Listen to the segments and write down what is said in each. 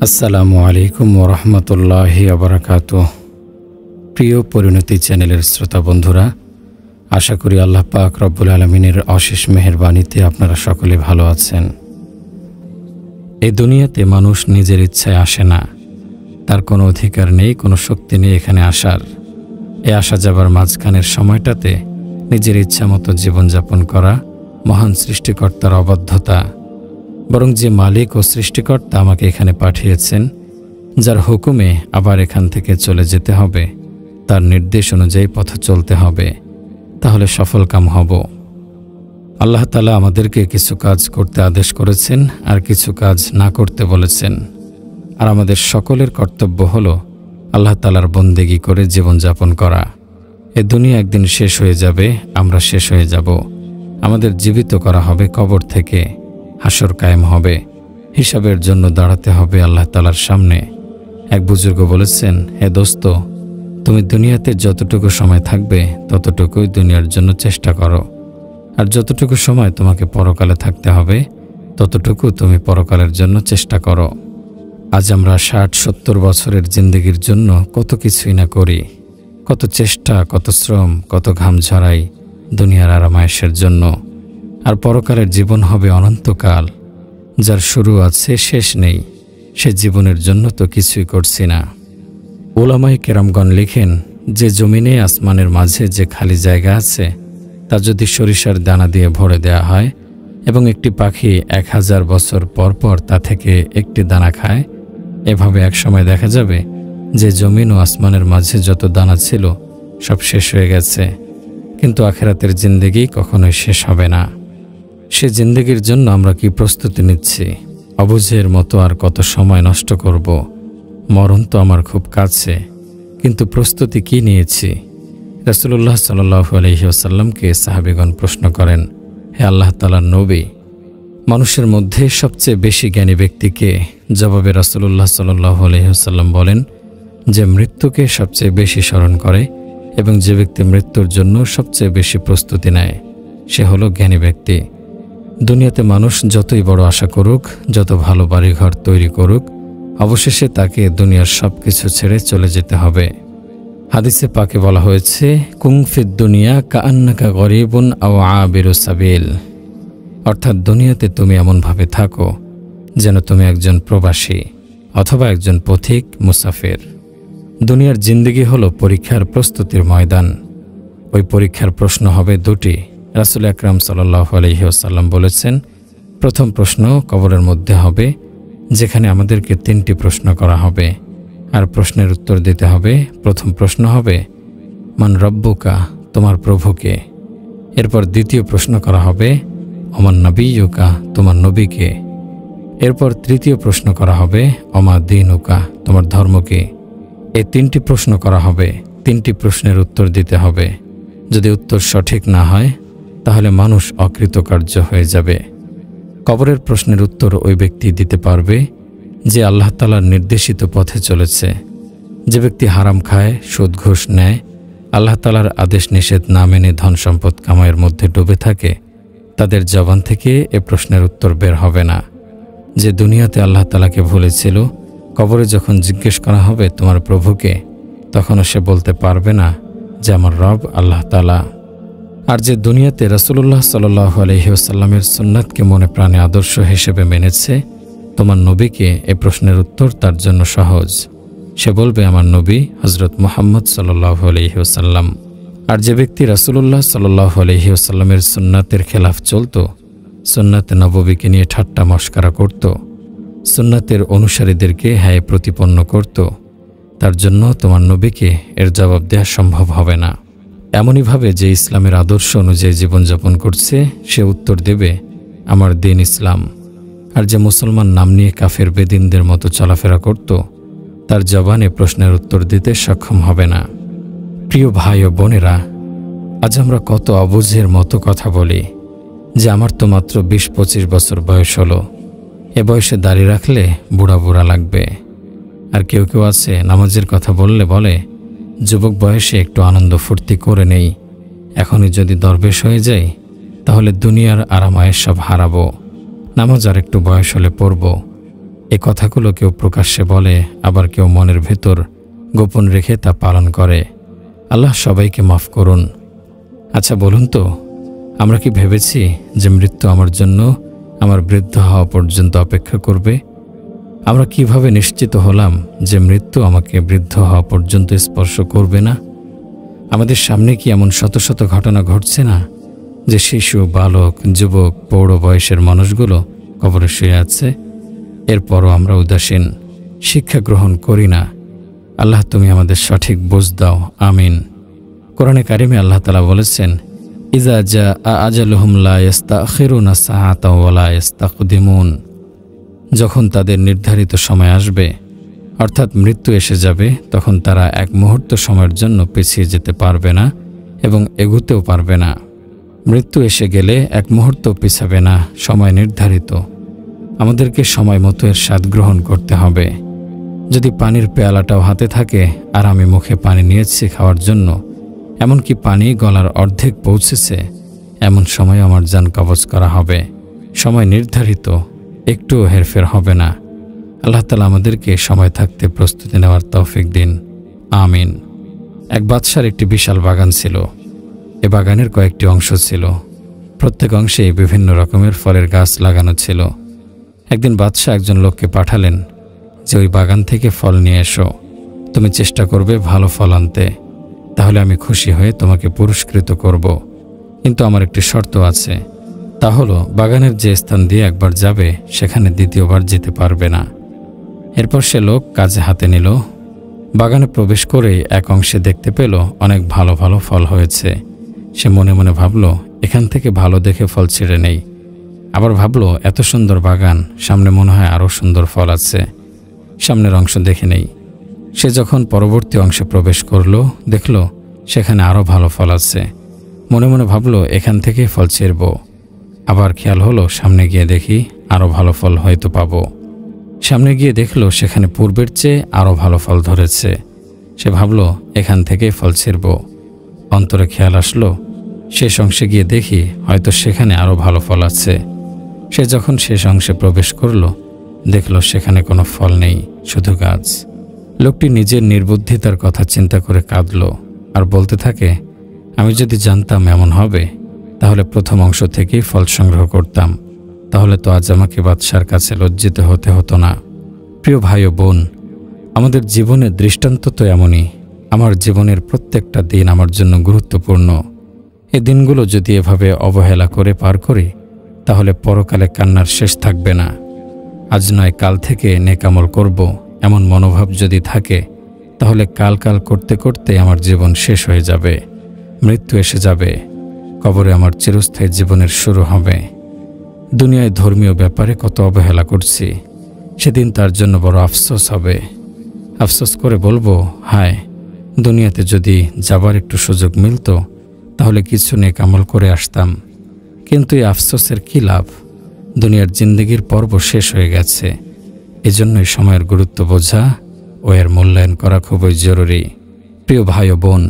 আসসালামু আলাইকুম ওরহমতুল্লাহি ওয়াবারাকাতুহ। প্রিয় পরিণতি চ্যানেলের শ্রোতা বন্ধুরা, আশা করি আল্লাহ পাক রব্বুল আলামিনের অশেষ মেহেরবানিতে আপনারা সকলে ভালো আছেন। এই দুনিয়াতে মানুষ নিজের ইচ্ছায় আসে না, তার কোনো অধিকার নেই, কোনো শক্তি নেই এখানে আসার। এ আসা যাবার মাঝখানের সময়টাতে নিজের ইচ্ছা মতো জীবনযাপন করা মহান সৃষ্টিকর্তার অবাধ্যতা। বরং যে মালিক ও সৃষ্টিকর্তা আমাকে এখানে পাঠিয়েছেন, যার হুকুমে আবার এখান থেকে চলে যেতে হবে, তার নির্দেশ অনুযায়ী পথ চলতে হবে, তাহলে সফল কাম হব। আল্লাহ তাআলা আমাদেরকে কিছু কাজ করতে আদেশ করেছেন আর কিছু কাজ না করতে বলেছেন। আর আমাদের সকলের কর্তব্য হলো আল্লাহ তাআলার বন্দেগী করে জীবনযাপন করা। এ দুনিয়া একদিন শেষ হয়ে যাবে, আমরা শেষ হয়ে যাব। আমাদের জীবিত করা হবে কবর থেকে, হাসর কায়েম হবে, হিসাবের জন্য দাঁড়াতে হবে আল্লাহ তাআলার সামনে। এক বুজুর্গ বলেছেন, হে দোস্ত, তুমি দুনিয়াতে যতটুকু সময় থাকবে ততটুকুই দুনিয়ার জন্য চেষ্টা করো, আর যতটুকু সময় তোমাকে পরকালে থাকতে হবে ততটুকু তুমি পরকালের জন্য চেষ্টা করো। আজ আমরা ৬০-৭০ বছরের জিন্দেগির জন্য কত কিছুই না করি, কত চেষ্টা, কত শ্রম, কত ঘাম ঝরাই দুনিয়ার আরামায়েশের জন্য। আর পরকালের জীবন হবে অনন্তকাল, যার শুরু আছে শেষ নেই। সে জীবনের জন্য তো কিছুই করছি না। উলামায়ে কেরামগণ লিখেন, যে জমিনে আসমানের মাঝে যে খালি জায়গা আছে তা যদি সরিষার দানা দিয়ে ভরে দেয়া হয় এবং একটি পাখি ১০০০ বছর পর পর তা থেকে একটি দানা খায়, এভাবে একসময় দেখা যাবে যে জমিন ও আসমানের মাঝে যত দানা ছিল সব শেষ হয়ে গেছে। কিন্তু আখিরাতের জিন্দেগি কখনোই শেষ হবে না। সে জিন্দেগির জন্য আমরা কি প্রস্তুতি নিচ্ছি? অবুঝের মতো আর কত সময় নষ্ট করব? মরণ তো আমার খুব কাছে, কিন্তু প্রস্তুতি কি নিয়েছি? রাসূলুল্লাহ সাল্লাল্লাহু আলাইহি ওয়াসাল্লামকে সাহাবীগণ প্রশ্ন করেন, হে আল্লাহ তাআলার নবী, মানুষের মধ্যে সবচেয়ে বেশি জ্ঞানী ব্যক্তিকে? জবাবে রাসূলুল্লাহ সাল্লাল্লাহু আলাইহি ওয়াসাল্লাম বলেন, যে মৃত্যুকে সবচেয়ে বেশি স্মরণ করে এবং যে ব্যক্তি মৃত্যুর জন্য সবচেয়ে বেশি প্রস্তুতি নেয়, সে হলো জ্ঞানী ব্যক্তি। দুনিয়াতে মানুষ যতই বড় আশা করুক, যত ভালো বাড়িঘর তৈরি করুক, অবশেষে তাকে দুনিয়ার সব কিছু ছেড়ে চলে যেতে হবে। হাদিসে পাকে বলা হয়েছে, কুং ফিদ দুনিয়া কাআন্নাকা গরিবুন আও আবিরু সাবিল। অর্থাৎ দুনিয়াতে তুমি এমনভাবে থাকো যেন তুমি একজন প্রবাসী অথবা একজন পথিক মুসাফির। দুনিয়ার জিন্দেগি হলো পরীক্ষার প্রস্তুতির ময়দান। ওই পরীক্ষার প্রশ্ন হবে দুটি। রাসূল আকরাম সাল্লাল্লাহু আলাইহি ওয়াসাল্লাম বলেছেন, প্রথম প্রশ্ন কবরের মধ্যে হবে, যেখানে আমাদেরকে ৩টি প্রশ্ন করা হবে আর প্রশ্নের উত্তর দিতে হবে। প্রথম প্রশ্ন হবে, মান রব্বুকা, তোমার প্রভুকে। এরপর দ্বিতীয় প্রশ্ন করা হবে, ওমান নবিয়্যুকা, তোমার নবীকে। এরপর তৃতীয় প্রশ্ন করা হবে, ওমা দীনুকা, তোমার ধর্মকে। এই ৩টি প্রশ্ন করা হবে, ৩টি প্রশ্নের উত্তর দিতে হবে। যদি উত্তর সঠিক না হয় তাহলে মানুষ অকৃতকার্য হয়ে যাবে। কবরের প্রশ্নের উত্তর ওই ব্যক্তি দিতে পারবে যে আল্লাহ তাআলার নির্দেশিত পথে চলেছে। যে ব্যক্তি হারাম খায়, সুদ ঘুষ নেয়, আল্লাহ তাআলার আদেশ নিষেধ না মেনে ধন সম্পদ কামাইয়ের মধ্যে ডুবে থাকে, তাদের জবান থেকে এ প্রশ্নের উত্তর বের হবে না। যে দুনিয়াতে আল্লাহ তাআলাকে ভুলেছিল, কবরে যখন জিজ্ঞেস করা হবে তোমার প্রভুকে, তখনও সে বলতে পারবে না যে আমার রব আল্লাহ তাআলা। আর যে দুনিয়াতে রাসূলুল্লাহ সাল্লাল্লাহু আলাইহি ওয়াসাল্লামের সুন্নাতকে মনে প্রাণে আদর্শ হিসেবে মেনেছে, তোমার নবীকে এ প্রশ্নের উত্তর তার জন্য সহজ। সে বলবে আমার নবী হযরত মুহাম্মদ সাল্লাল্লাহু আলাইহি ওয়াসাল্লাম। আর যে ব্যক্তি রাসূলুল্লাহ সাল্লাল্লাহু আলাইহি ওয়াসাল্লামের সুন্নাতের খেলাফ চলত, সুন্নাতে নববীকে নিয়ে ঠাট্টা মশকরা করত, সুন্নাতের অনুসারীদেরকে হ্যায় প্রতিপন্ন করত, তার জন্য তোমার নবীকে এর জবাব দেওয়া সম্ভব হবে না। এমনইভাবে যে ইসলামের আদর্শ অনুযায়ী জীবনযাপন করছে, সে উত্তর দেবে আমার দিন ইসলাম। আর যে মুসলমান নাম নিয়ে কাফের বেদিনদের মতো চলাফেরা করত, তার জবানে প্রশ্নের উত্তর দিতে সক্ষম হবে না। প্রিয় ভাই ও বোনেরা, আজ আমরা কত অবুঝের মতো কথা বলি যে আমার তো মাত্র ২০-২৫ বছর বয়স হলো, এ বয়সে দাড়ি রাখলে বুড়া বুড়া লাগবে। আর কেউ কেউ আছে নামাজের কথা বললে বলে, যুবক বয়সে একটু আনন্দ ফুর্তি করে নেই, এখনই যদি দরবেশ হয়ে যাই তাহলে দুনিয়ার আরামায়েশ সব হারাবো, নামাজ আর একটু বয়স হলে পড়ব। এ কথাগুলো কেউ প্রকাশ্যে বলে, আবার কেউ মনের ভেতর গোপন রেখে তা পালন করে। আল্লাহ সবাইকে মাফ করুন। আচ্ছা বলুন তো, আমরা কি ভেবেছি যে মৃত্যু আমার জন্য আমার বৃদ্ধ হওয়া পর্যন্ত অপেক্ষা করবে? আমরা কিভাবে নিশ্চিত হলাম যে মৃত্যু আমাকে বৃদ্ধ হওয়া পর্যন্ত স্পর্শ করবে না? আমাদের সামনে কি এমন শত শত ঘটনা ঘটছে না যে শিশু, বালক, যুবক, পৌঢ় বয়সের মানুষগুলো কবরে শুয়ে আছে? এরপরও আমরা উদাসীন, শিক্ষা গ্রহণ করি না। আল্লাহ তুমি আমাদের সঠিক বুঝ দাও, আমিন। কোরআনে কারিমে আল্লাহ তাআলা বলেছেন, ইজা জাআ আজালুহুম লা ইস্তাখিরুনা সাআতাও ওয়া লা ইস্তাকদিমুন। যখন তাদের নির্ধারিত সময় আসবে, অর্থাৎ মৃত্যু এসে যাবে, তখন তারা এক মুহূর্ত সময়ের জন্য পিছিয়ে যেতে পারবে না এবং এগুতেও পারবে না। মৃত্যু এসে গেলে এক মুহূর্ত পিছাবে না, সময় নির্ধারিত। আমাদেরকে সময় মতো এর স্বাদ গ্রহণ করতে হবে। যদি পানির পেয়ালাটাও হাতে থাকে আর আমি মুখে পানি নিয়েছি খাওয়ার জন্য, এমনকি পানি গলার অর্ধেক পৌঁছেছে, এমন সময় আমার জান কবজ করা হবে। সময় নির্ধারিত, একটুও হেরফের হবে না। আল্লাহ তাআলা আমাদেরকে সময় থাকতে প্রস্তুতি নেওয়ার তৌফিক দিন, আমিন। এক বাদশার একটি বিশাল বাগান ছিল। এ বাগানের কয়েকটি অংশ ছিল। প্রত্যেক অংশে বিভিন্ন রকমের ফলের গাছ লাগানো ছিল। একদিন বাদশাহ একজন লোককে পাঠালেন যে ওই বাগান থেকে ফল নিয়ে এসো। তুমি চেষ্টা করবে ভালো ফল আনতে, তাহলে আমি খুশি হয়ে তোমাকে পুরস্কৃত করব। কিন্তু আমার একটি শর্ত আছে, তা হলো বাগানের যে স্থান দিয়ে একবার যাবে সেখানে দ্বিতীয়বার যেতে পারবে না। এরপর সে লোক কাজে হাতে নিল। বাগানে প্রবেশ করেই এক অংশে দেখতে পেল অনেক ভালো ভালো ফল হয়েছে। সে মনে মনে ভাবল, এখান থেকে ভালো দেখে ফল ছিঁড়ে নেই। আবার ভাবল, এত সুন্দর বাগান, সামনে মনে হয় আরও সুন্দর ফল আছে, সামনের অংশ দেখে নেই। সে যখন পরবর্তী অংশে প্রবেশ করল, দেখল সেখানে আরও ভালো ফল আছে। মনে মনে ভাবল, এখান থেকে ফল ছিঁড়ব। আবার খেয়াল হলো, সামনে গিয়ে দেখি আরও ভালো ফল হয়তো পাবো। সামনে গিয়ে দেখল সেখানে পূর্বের চেয়ে আরও ভালো ফল ধরেছে। সে ভাবল, এখান থেকেই ফল ছিঁড়ব। অন্তরে খেয়াল আসলো, শেষ অংশে গিয়ে দেখি হয়তো সেখানে আরও ভালো ফল আছে। সে যখন শেষ অংশে প্রবেশ করল, দেখল সেখানে কোনো ফল নেই, শুধু গাছ। লোকটি নিজের নির্বুদ্ধিতার কথা চিন্তা করে কাঁদল আর বলতে থাকে, আমি যদি জানতাম এমন হবে, তাহলে প্রথম অংশ থেকেই ফল সংগ্রহ করতাম, তাহলে তো আজ আমাকে বাদশার কাছে লজ্জিত হতে হতো না। প্রিয় ভাই ও বোন, আমাদের জীবনের দৃষ্টান্ত তো এমনই। আমার জীবনের প্রত্যেকটা দিন আমার জন্য গুরুত্বপূর্ণ। এই দিনগুলো যদি এভাবে অবহেলা করে পার করি, তাহলে পরকালে কান্নার শেষ থাকবে না। আজ নয় কাল থেকে নেক আমল করব, এমন মনোভাব যদি থাকে, তাহলে কাল কাল করতে করতে আমার জীবন শেষ হয়ে যাবে। মৃত্যু এসে যাবে, কবরে আমার চিরস্থায়ী জীবনের শুরু হবে। দুনিয়ায় ধর্মীয় ব্যাপারে কত অবহেলা করছি, সেদিন তার জন্য বড় আফসোস হবে। আফসোস করে বলবো, হায়, দুনিয়াতে যদি যাবার একটু সুযোগ মিলত, তাহলে কিছু নেক আমল করে আসতাম। কিন্তু এই আফসোসের কী লাভ? দুনিয়ার জিন্দেগির পর্ব শেষ হয়ে গেছে। এজন্যই সময়ের গুরুত্ব বোঝা ও এর মূল্যায়ন করা খুবই জরুরি। প্রিয় ভাই ও বোন,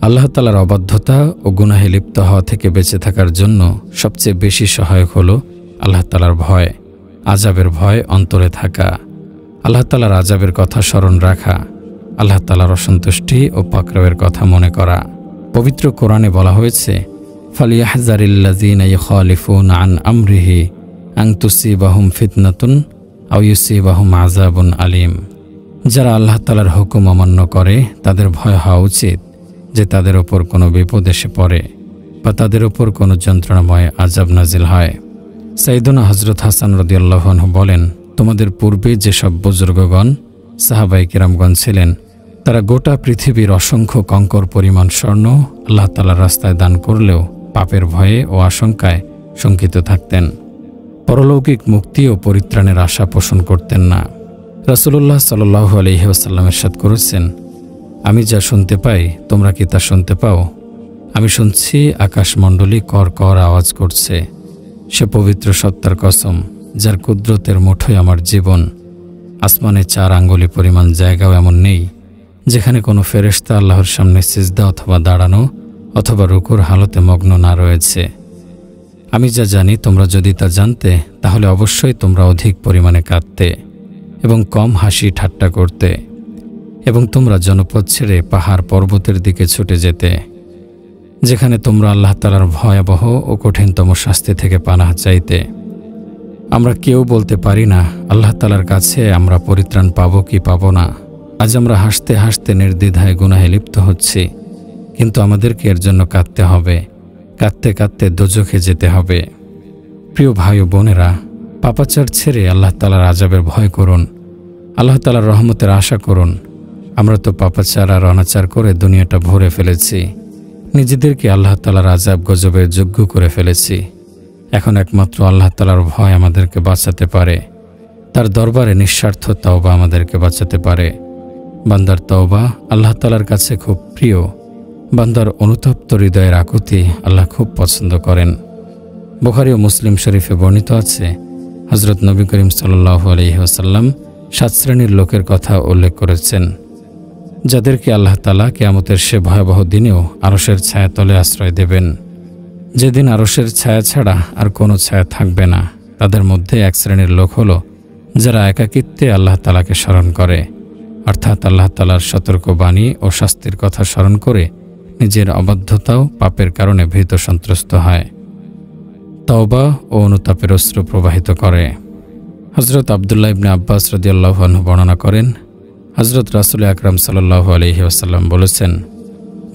আল্লাহ তাআলার অবাধ্যতা ও গুনাহে লিপ্ত হওয়া থেকে বেঁচে থাকার জন্য সবচেয়ে বেশি সহায়ক হলো আল্লাহ তাআলার ভয়, আযাবের ভয় অন্তরে থাকা, আল্লাহ তাআলার আযাবের কথা স্মরণ রাখা, আল্লাহ তাআলার অসন্তুষ্টি ও পাকড়াওয়ের কথা মনে করা। পবিত্র কোরআনে বলা হয়েছে, ফালিয়াহযারিল্লাযীনা ইখালিফুনা আন আমরিহি আন তুসিবাহুম ফিতনাতুন আও ইউসিবাহুম আযাবুন আলীম। যারা আল্লাহ তাআলার হুকুম অমান্য করে, তাদের ভয় হওয়া উচিত যে তাদের ওপর কোনো বিপদ এসে পড়ে বা তাদের ওপর কোনো যন্ত্রণাময় আযাব নাজিল হয়। সাইয়েদুনা হযরত হাসান রাদিয়াল্লাহু আনহু বলেন, তোমাদের পূর্বে যেসব বুজুর্গগণ সাহাবায়ে কিরামগণ ছিলেন, তারা গোটা পৃথিবীর অসংখ্য কঙ্কর পরিমাণ স্বর্ণ আল্লাহ তাআলার রাস্তায় দান করলেও পাপের ভয়ে ও আশঙ্কায় শঙ্কিত থাকতেন। পরলৌকিক মুক্তি ও পরিত্রাণের আশা পোষণ করতেন না। রাসূলুল্লাহ সাল্লাল্লাহু আলাইহি ওয়াসাল্লাম ইরশাদ করেছেন, আমি যা শুনতে পাই তোমরা কি তা শুনতে পাও? আমি শুনছি আকাশমণ্ডলী কর কর আওয়াজ করছে। সে পবিত্র সত্তার কসম, যার কুদরতের মুঠোয় আমার জীবন। আসমানে 4 আঙ্গুলি পরিমাণ জায়গাও এমন নেই যেখানে কোনো ফেরেশতা আল্লাহর সামনে সিজদা অথবা দাঁড়ানো অথবা রুকুর হালতে মগ্ন না রয়েছে। আমি যা জানি তোমরা যদি তা জানতে, তাহলে অবশ্যই তোমরা অধিক পরিমাণে কাঁদতে। এবং কম হাসি ঠাট্টা করতে, এবং তোমরা জনপদ ছেড়ে পাহাড় পর্বতের দিকে ছুটে যেতে, যেখানে তোমরা আল্লাহ তাআলার ভয়াবহ ও কঠিনতম শাস্তি থেকে পানাহ চাইতে। আমরা কেউ বলতে পারি না আল্লাহ তাআলার কাছে আমরা পরিত্রাণ পাবো কি পাবো না। আজ আমরা হাসতে হাসতে নির্দ্বিধায় গুনাহে লিপ্ত হচ্ছি, কিন্তু আমাদেরকে এর জন্য কাঁদতে হবে, কাঁদতে কাঁদতে দোজখে যেতে হবে। প্রিয় ভাই ও বোনেরা, পাপাচার ছেড়ে আল্লাহ তাআলার আযাবের ভয় করুন, আল্লাহ তাআলার রহমতের আশা করুন। আমরা তো পাপাচার আর অনাচার করে দুনিয়াটা ভরে ফেলেছি, নিজেদেরকে আল্লাহ তাআলার আযাব গজবের যোগ্য করে ফেলেছি। এখন একমাত্র আল্লাহ তাআলার ভয় আমাদেরকে বাঁচাতে পারে, তার দরবারে নিঃস্বার্থ তওবা আমাদেরকে বাঁচাতে পারে। বান্দার তওবা আল্লাহ তাআলার কাছে খুব প্রিয়, বান্দার অনুতপ্ত হৃদয়ের আকুতি আল্লাহ খুব পছন্দ করেন। বুখারী ও মুসলিম শরীফে বর্ণিত আছে, হযরত নবী করিম সাল্লাল্লাহু আলাইহি ওয়াসাল্লাম 7 শ্রেণীর লোকের কথা উল্লেখ করেছেন, যাদেরকে আল্লাহ তাআলা কিয়ামতের সে ভয়াবহ দিনেও আরশের ছায়াতলে আশ্রয় দেবেন, যেদিন আরশের ছায়া ছাড়া আর কোনো ছায়া থাকবে না। তাদের মধ্যে 1 শ্রেণীর লোক হলো যারা একাকিত্বে আল্লাহ তাআলাকে স্মরণ করে, অর্থাৎ আল্লাহ তাআলার সতর্কবাণী ও শাস্তির কথা স্মরণ করে নিজের অবাধ্যতা ও পাপের কারণে ভীত সন্ত্রস্ত হয়, তওবা ও অনুতাপের অশ্রু প্রবাহিত করে। হযরত আব্দুল্লাহ ইবনে আব্বাস রাদিয়াল্লাহু আনহু বর্ণনা করেন, হযরত রাসূল আকরাম সাল্লাল্লাহু আলাইহি ওয়াসাল্লাম বলেছেন,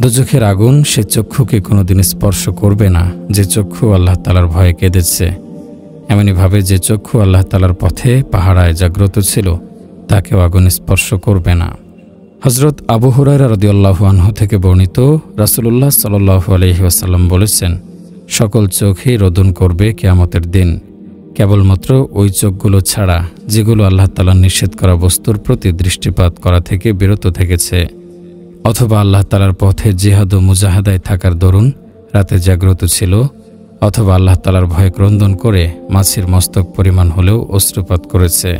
দোজখের আগুন সে চক্ষুকে কোনোদিন স্পর্শ করবে না যে চক্ষু আল্লাহ তাআলার ভয়ে কেঁদেছে। এমনিভাবে যে চক্ষু আল্লাহ তাআলার পথে পাহারায় জাগ্রত ছিল তাকেও আগুন স্পর্শ করবে না। হযরত আবু হুরায়রা রাদিয়াল্লাহু আনহু থেকে বর্ণিত, রাসূলুল্লাহ সাল্লাল্লাহু আলাইহি ওয়াসাল্লাম বলেছেন, সকল চোখই রোদন করবে কিয়ামতের দিন, কেবলমাত্র ওই চোখগুলো ছাড়া যেগুলো আল্লাহ তাআলার নিষেধ করা বস্তুর প্রতি দৃষ্টিপাত করা থেকে বিরত থেকেছে, অথবা আল্লাহ তাআলার পথে জিহাদ ও মুজাহাদায় থাকার দরুন রাতে জাগ্রত ছিল, অথবা আল্লাহ তাআলার ভয়ে ক্রন্দন করে মাছির মস্তক পরিমাণ হলেও অশ্রুপাত করেছে।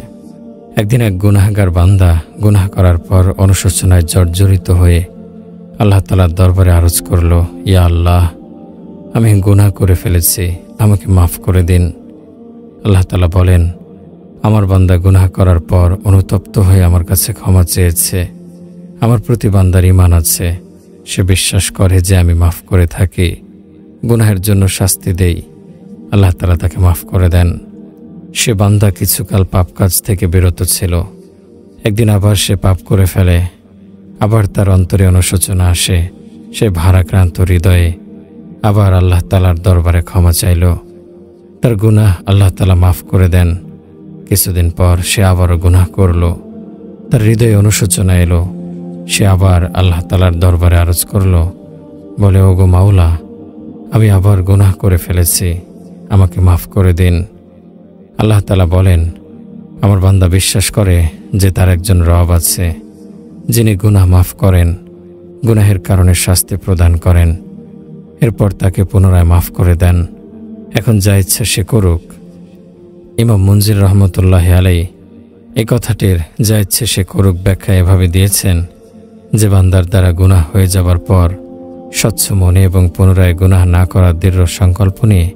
একদিন এক গুনাহগার বান্দা গুনাহ করার পর অনুশোচনায় জর্জরিত হয়ে আল্লাহ তাআলার দরবারে আরজ করল, ইয়া আল্লাহ, আমি গুনাহ করে ফেলেছি, আমাকে মাফ করে দিন। আল্লাহ তাআলা বলেন, আমার বান্দা গুনাহ করার পর অনুতপ্ত হয়ে আমার কাছে ক্ষমা চেয়েছে, আমার প্রতি বান্দার ঈমান আছে, সে বিশ্বাস করে যে আমি মাফ করে থাকি, গুনাহের জন্য শাস্তি দেই, আল্লাহ তাআলা তাকে মাফ করে দেন। সে বান্দা কিছুকাল পাপ কাজ থেকে বিরত ছিল, একদিন আবার সে পাপ করে ফেলে, আবার তার অন্তরে অনুশোচনা আসে, সে ভারাক্রান্ত হৃদয়ে আবার আল্লাহ তাআলার দরবারে ক্ষমা চাইল, তার গুনাহ আল্লাহ তাআলা মাফ করে দেন। কিছুদিন পর সে আবারও গুনাহ করল, তার হৃদয়ে অনুশোচনা এলো, সে আবার আল্লাহ তাআলার দরবারে আরজ করল, বলে, ওগো মাওলা, আমি আবার গুনাহ করে ফেলেছি, আমাকে মাফ করে দিন। আল্লাহ তাআলা বলেন, আমার বান্দা বিশ্বাস করে যে তার একজন রব আছে, যিনি গুনাহ মাফ করেন, গুনাহের কারণে শাস্তি প্রদান করেন, এরপর তাকে পুনরায় মাফ করে দেন। এখন যা ইচ্ছা সে করুক। ইমাম মুনজির রহমতুল্লাহি আলাইহি এই কথাটির যা ইচ্ছে সে করুক ব্যাখ্যা এভাবে দিয়েছেন যে বান্দার দ্বারা গুনাহ হয়ে যাবার পর স্বচ্ছ মনে এবং পুনরায় গুনাহ না করার দৃঢ় সংকল্প নিয়ে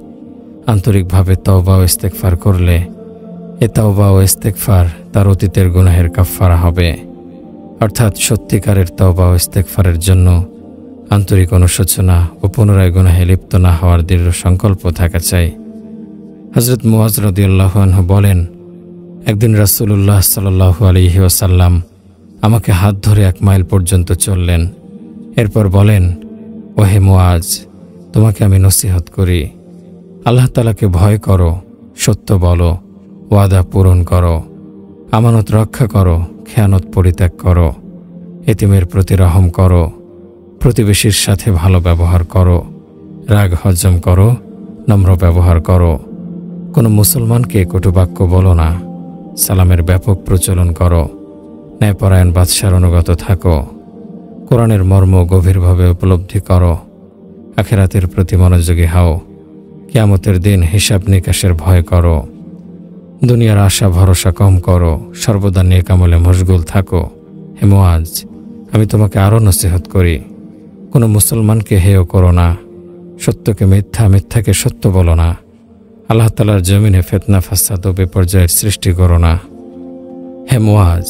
আন্তরিকভাবে তওবা ও ইস্তেগফার করলে এ তওবা ও ইস্তেগফার তার অতীতের গুনাহের কাফফারা হবে। অর্থাৎ সত্যিকারের তওবা ও ইস্তেগফারের জন্য আন্তরিক অনুশোচনা ও পুনরায় গুনাহে লিপ্ত না হওয়ার দৃঢ় সংকল্প থাকা চাই। হযরত মুআজ রাদিয়াল্লাহু আনহু বলেন, একদিন রাসূলুল্লাহ সাল্লাল্লাহু আলাইহি ওয়াসাল্লাম আমাকে হাত ধরে 1 মাইল পর্যন্ত চললেন, এরপর বলেন, ওহে মুআজ, তোমাকে আমি নসিহত করি, আল্লাহ তাআলাকে ভয় করো, সত্য বলো, ওয়াদা পূরণ করো, আমানত রক্ষা করো, খেয়ানত পরিত্যাগ করো, এতিমের প্রতি রহম করো, প্রতিবেশীর সাথে ভালো ব্যবহার করো, রাগ হজম করো, নম্র ব্যবহার করো, কোনো মুসলমানকে কটুবাক্য বলো না, সালামের ব্যাপক প্রচলন করো, ন্যায়পরায়ণ বাদশার অনুগত থাকো, কোরআনের মর্ম গভীরভাবে উপলব্ধি করো, আখিরাতের প্রতি মনোযোগী হও, কিয়ামতের দিন হিসাব নিকাশের ভয় করো, দুনিয়ার আশা ভরসা কম করো, সর্বদা নেক আমলে মশগুল থাকো। হে মুআজ, আমি তোমাকে আরও নসিহত করি, কোনো মুসলমানকে হেয় করো না, সত্যকে মিথ্যা, মিথ্যাকে সত্য বলো না, আল্লাহ তাআলার জমিনে ফিতনা ফাসাদ ও বিপর্যয়ের সৃষ্টি করো না। হে হে মুআজ,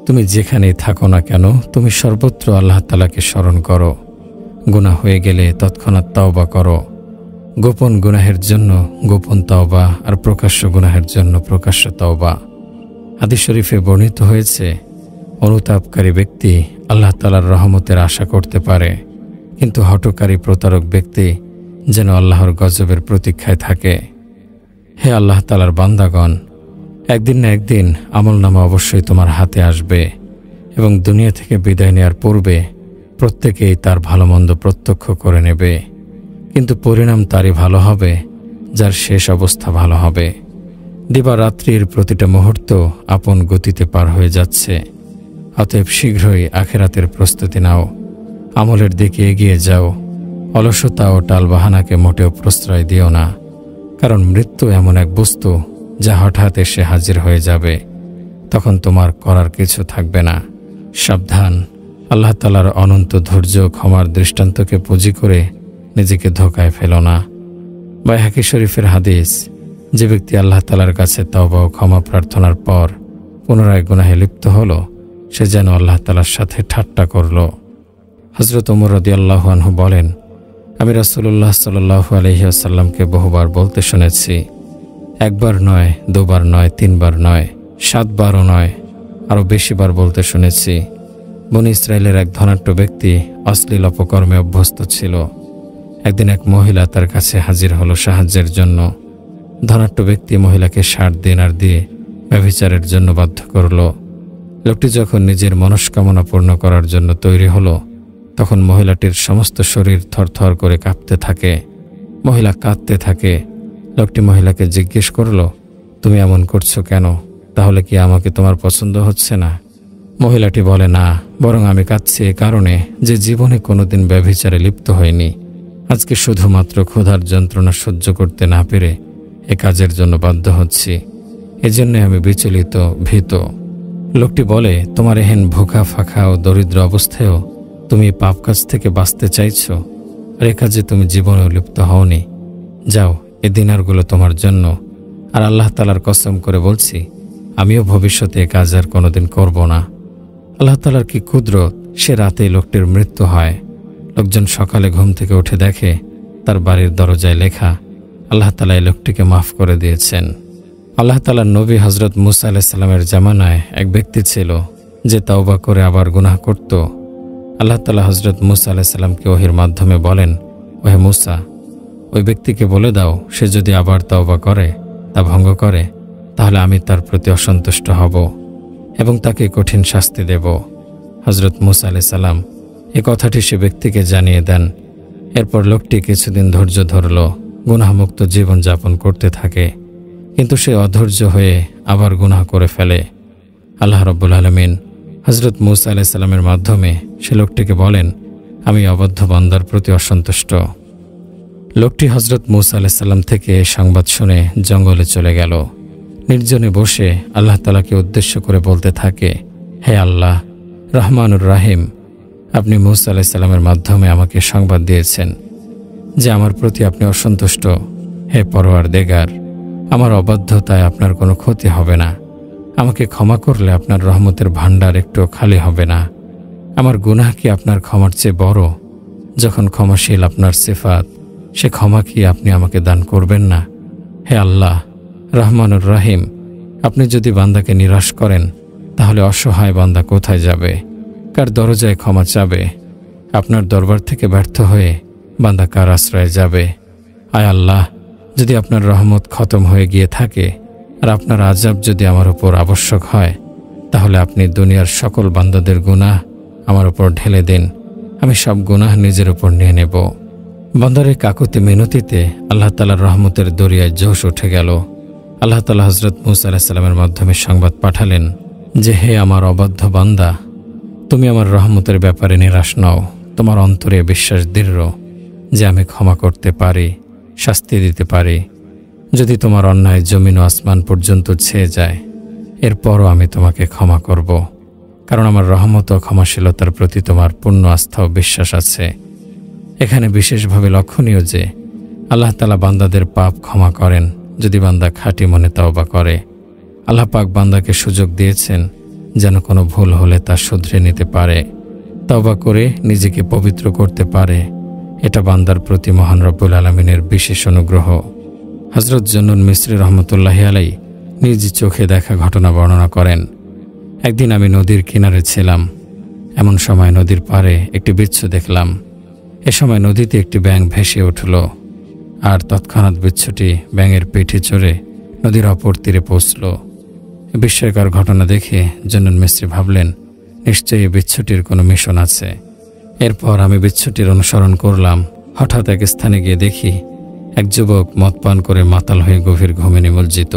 তুমি যেখানেই থাকো না কেন, তুমি সর্বত্র আল্লাহ তাআলাকে স্মরণ করো। গুনাহ হয়ে গেলে তৎক্ষণাৎ তওবা করো। গোপন গুনাহের জন্য গোপন তওবা, আর প্রকাশ্য গুনাহের জন্য প্রকাশ্য তওবা। হাদিস শরীফে বর্ণিত হয়েছে, অনুতাপকারী ব্যক্তি আল্লাহ তাআলার রহমতের আশা করতে পারে, কিন্তু হঠকারী প্রতারক ব্যক্তি যেন আল্লাহর গজবের প্রতীক্ষায় থাকে। হে আল্লাহ তাআলার বান্দাগণ, একদিন না একদিন আমলনামা অবশ্যই তোমার হাতে আসবে, এবং দুনিয়া থেকে বিদায় নেওয়ার পূর্বে প্রত্যেকেই তার ভালো মন্দ প্রত্যক্ষ করে নেবে, কিন্তু পরিণাম তারই ভালো হবে যার শেষ অবস্থা ভালো হবে। দিবারাত্রির প্রতিটা মুহূর্ত আপন গতিতে পার হয়ে যাচ্ছে। অতএব শীঘ্রই আখিরাতের প্রস্তুতি নাও, আমলের দিকে এগিয়ে যাও। অলসতা ও টালবাহানাকে মোটেও প্রশ্রয় দিও না, কারণ মৃত্যু এমন এক বস্তু যা হঠাৎ এসে হাজির হয়ে যাবে, তখন তোমার করার কিছু থাকবে না। সাবধান, আল্লাহ তাআলার অনন্ত ধৈর্য ক্ষমার দৃষ্টান্তকে পুঁজি করে নিজেকে ধোঁকায় ফেলো না। বাইহাকী শরীফের হাদিস, যে ব্যক্তি আল্লাহ তাআলার কাছে তওবা ও ক্ষমা প্রার্থনার পর পুনরায় গুনাহে লিপ্ত হলো, সে যেন আল্লাহ তাআলার সাথে ঠাট্টা করল। হযরত ওমর রাদিয়াল্লাহু আনহু বলেন, আমি রাসূলুল্লাহ সাল্লাল্লাহু আলাইহি ওয়াসাল্লামকে বহুবার বলতে শুনেছি, একবার নয়, দুবার নয়, তিনবার নয়, 7 বারও নয়, আরও বেশিবার বলতে শুনেছি, বনী ইসরায়েলের এক ধনাঢ্য ব্যক্তি অশ্লীল অপকর্মে অভ্যস্ত ছিল। একদিন এক মহিলা তার কাছে হাজির হলো সাহায্যের জন্য। ধনাঢ্য ব্যক্তি মহিলাকে 60 দিনার দিয়ে ব্যভিচারের জন্য বাধ্য করল। লোকটি যখন নিজের মনস্কামনা পূর্ণ করার জন্য তৈরি হলো, তখন মহিলাটির সমস্ত শরীর থরথর করে কাঁপতে থাকে। মহিলা কাঁদতে থাকে। লোকটি মহিলাকে জিজ্ঞেস করল, তুমি এমন করছো কেন? তাহলে কি আমাকে তোমার পছন্দ হচ্ছে না? মহিলাটি বলে, না, বরং আমি কাঁদছি এ কারণে যে জীবনে কোনোদিন ব্যভিচারে লিপ্ত হয়নি। আজকে শুধুমাত্র ক্ষুধার যন্ত্রণা সহ্য করতে না পেরে এ কাজের জন্য বাধ্য হচ্ছি। এজন্য আমি বিচলিত, ভীত। লোকটি বলে, তোমার এহেন ভোকা ফাঁকা ও দরিদ্র অবস্থায়ও তুমি পাপ কাজ থেকে বাঁচতে চাইছো, আর এ কাজে তুমি জীবনেও লিপ্ত হওনি। যাও, এ দিনারগুলো তোমার জন্য, আর আল্লাহ তাআলার কসম করে বলছি, আমিও ভবিষ্যতে এ কাজ আর কোনোদিন করব না। আল্লাহ তাআলার কি কুদরত, সে রাতেই লোকটির মৃত্যু হয়। লোকজন সকালে ঘুম থেকে উঠে দেখে তার বাড়ির দরজায় লেখা, আল্লাহ তাআলা এই লোকটিকে মাফ করে দিয়েছেন। আল্লাহ তাআলার নবী হযরত মুসা আলাইহিস সালামের জামানায় এক ব্যক্তি ছিল যে তওবা করে আবার গুনাহ করত। আল্লাহ তাআলা হযরত মুসা আলাইহিস সালামকে ওহীর মাধ্যমে বলেন, ওহে মুসা, ওই ব্যক্তিকে বলে দাও, সে যদি আবার তওবা করে, তা ভঙ্গ করে, তাহলে আমি তার প্রতি অসন্তুষ্ট হব এবং তাকে কঠিন শাস্তি দেব। হযরত মুসা আলাইহিস সালাম এ কথাটি সে ব্যক্তিকে জানিয়ে দেন। এরপর লোকটি কিছুদিন ধৈর্য ধরল, গুনাহমুক্ত জীবন যাপন করতে থাকে, কিন্তু সে অধৈর্য হয়ে আবার গুনাহ করে ফেলে। আল্লাহ রাব্বুল আলামিন হযরত মুসা আলাইহিস সালামের মাধ্যমে সে লোকটিকে বলেন, আমি অবাধ্য বান্দার প্রতি অসন্তুষ্ট। লোকটি হযরত মুসা আলাইহিস সালাম থেকে সংবাদ শুনে জঙ্গলে চলে গেল। নির্জনে বসে আল্লাহ তাআলাকে উদ্দেশ্য করে বলতে থাকে, হে আল্লাহ রহমানুর রাহিম, আপনি মুসা আলাইহিস সালামের মাধ্যমে আমাকে সংবাদ দিয়েছেন যে আমার প্রতি আপনি অসন্তুষ্ট। হে পরওয়ারদিগার, আমার অবাধ্যতায় আপনার কোনো ক্ষতি হবে না। আমাকে ক্ষমা করলে আপনার রহমতের ভাণ্ডার একটু খালি হবে না। আমার গুনাহ কি আপনার ক্ষমার চেয়ে বড়? যখন ক্ষমাশীল আপনার সিফাত, সে ক্ষমা কি আপনি আমাকে দান করবেন না? হে আল্লাহ রহমানুর রাহিম, আপনি যদি বান্দাকে নিরাশ করেন, তাহলে অসহায় বান্দা কোথায় যাবে? কার দরজায় ক্ষমা চাবে? আপনার দরবার থেকে ব্যর্থ হয়ে বান্দা কার আশ্রয়ে যাবে? আয় আল্লাহ, যদি আপনার রহমত খতম হয়ে গিয়ে থাকে আর আপনার আযাব যদি আমার উপর আবশ্যক হয়, তাহলে আপনি দুনিয়ার সকল বান্দাদের গুনাহ আমার উপর ঢেলে দিন। আমি সব গুনাহ নিজের উপর নিয়ে নেব। বান্দারের কাকুতি মিনতিতে আল্লাহ তাআলার রহমতের দরিয়ায় জোশ উঠে গেল। আল্লাহ তাআলা হযরত মুসা আলাইহিস সালামের মাধ্যমে সংবাদ পাঠালেন যে, হে আমার অবাধ্য বান্দা, তুমি আমার রহমতের ব্যাপারে নিরাশ নও। তোমার অন্তরে বিশ্বাস দৃঢ় যে আমি ক্ষমা করতে পারি, শাস্তি দিতে পারি। যদি তোমার অন্যায় জমিন ও আসমান পর্যন্ত ছেয়ে যায়, এরপরও আমি তোমাকে ক্ষমা করব, কারণ আমার রহমত ও ক্ষমাশীলতার প্রতি তোমার পূর্ণ আস্থা ও বিশ্বাস আছে। এখানে বিশেষভাবে লক্ষণীয় যে আল্লাহ তাআলা বান্দাদের পাপ ক্ষমা করেন যদি বান্দা খাঁটি মনে তওবা করে। আল্লাহ পাক বান্দাকে সুযোগ দিয়েছেন যেন কোনো ভুল হলে তা শুধরে নিতে পারে, তওবা করে নিজেকে পবিত্র করতে পারে। এটা বান্দার প্রতি মহান রব্বুল আলামিনের বিশেষ অনুগ্রহ। হযরত জুন্নুন মিসরি রহমতুল্লাহি আলাইহি নিজ চোখে দেখা ঘটনা বর্ণনা করেন। একদিন আমি নদীর কিনারে ছিলাম। এমন সময় নদীর পাড়ে একটি বিচ্ছু দেখলাম। এ সময় নদীতে একটি ব্যাঙ ভেসে উঠল, আর তৎক্ষণাৎ বিচ্ছুটি ব্যাঙের পিঠে চড়ে নদীর অপর তীরে পৌঁছল। বিস্ময়কর ঘটনা দেখে জুন্নুন মিসরি ভাবলেন, নিশ্চয়ই এই বিচ্ছুটির কোনো মিশন আছে। এরপর আমি বিচ্ছুটির অনুসরণ করলাম। হঠাৎ এক স্থানে গিয়ে দেখি এক যুবক মদ পান করে মাতাল হয়ে গভীর ঘুমে নিমজ্জিত।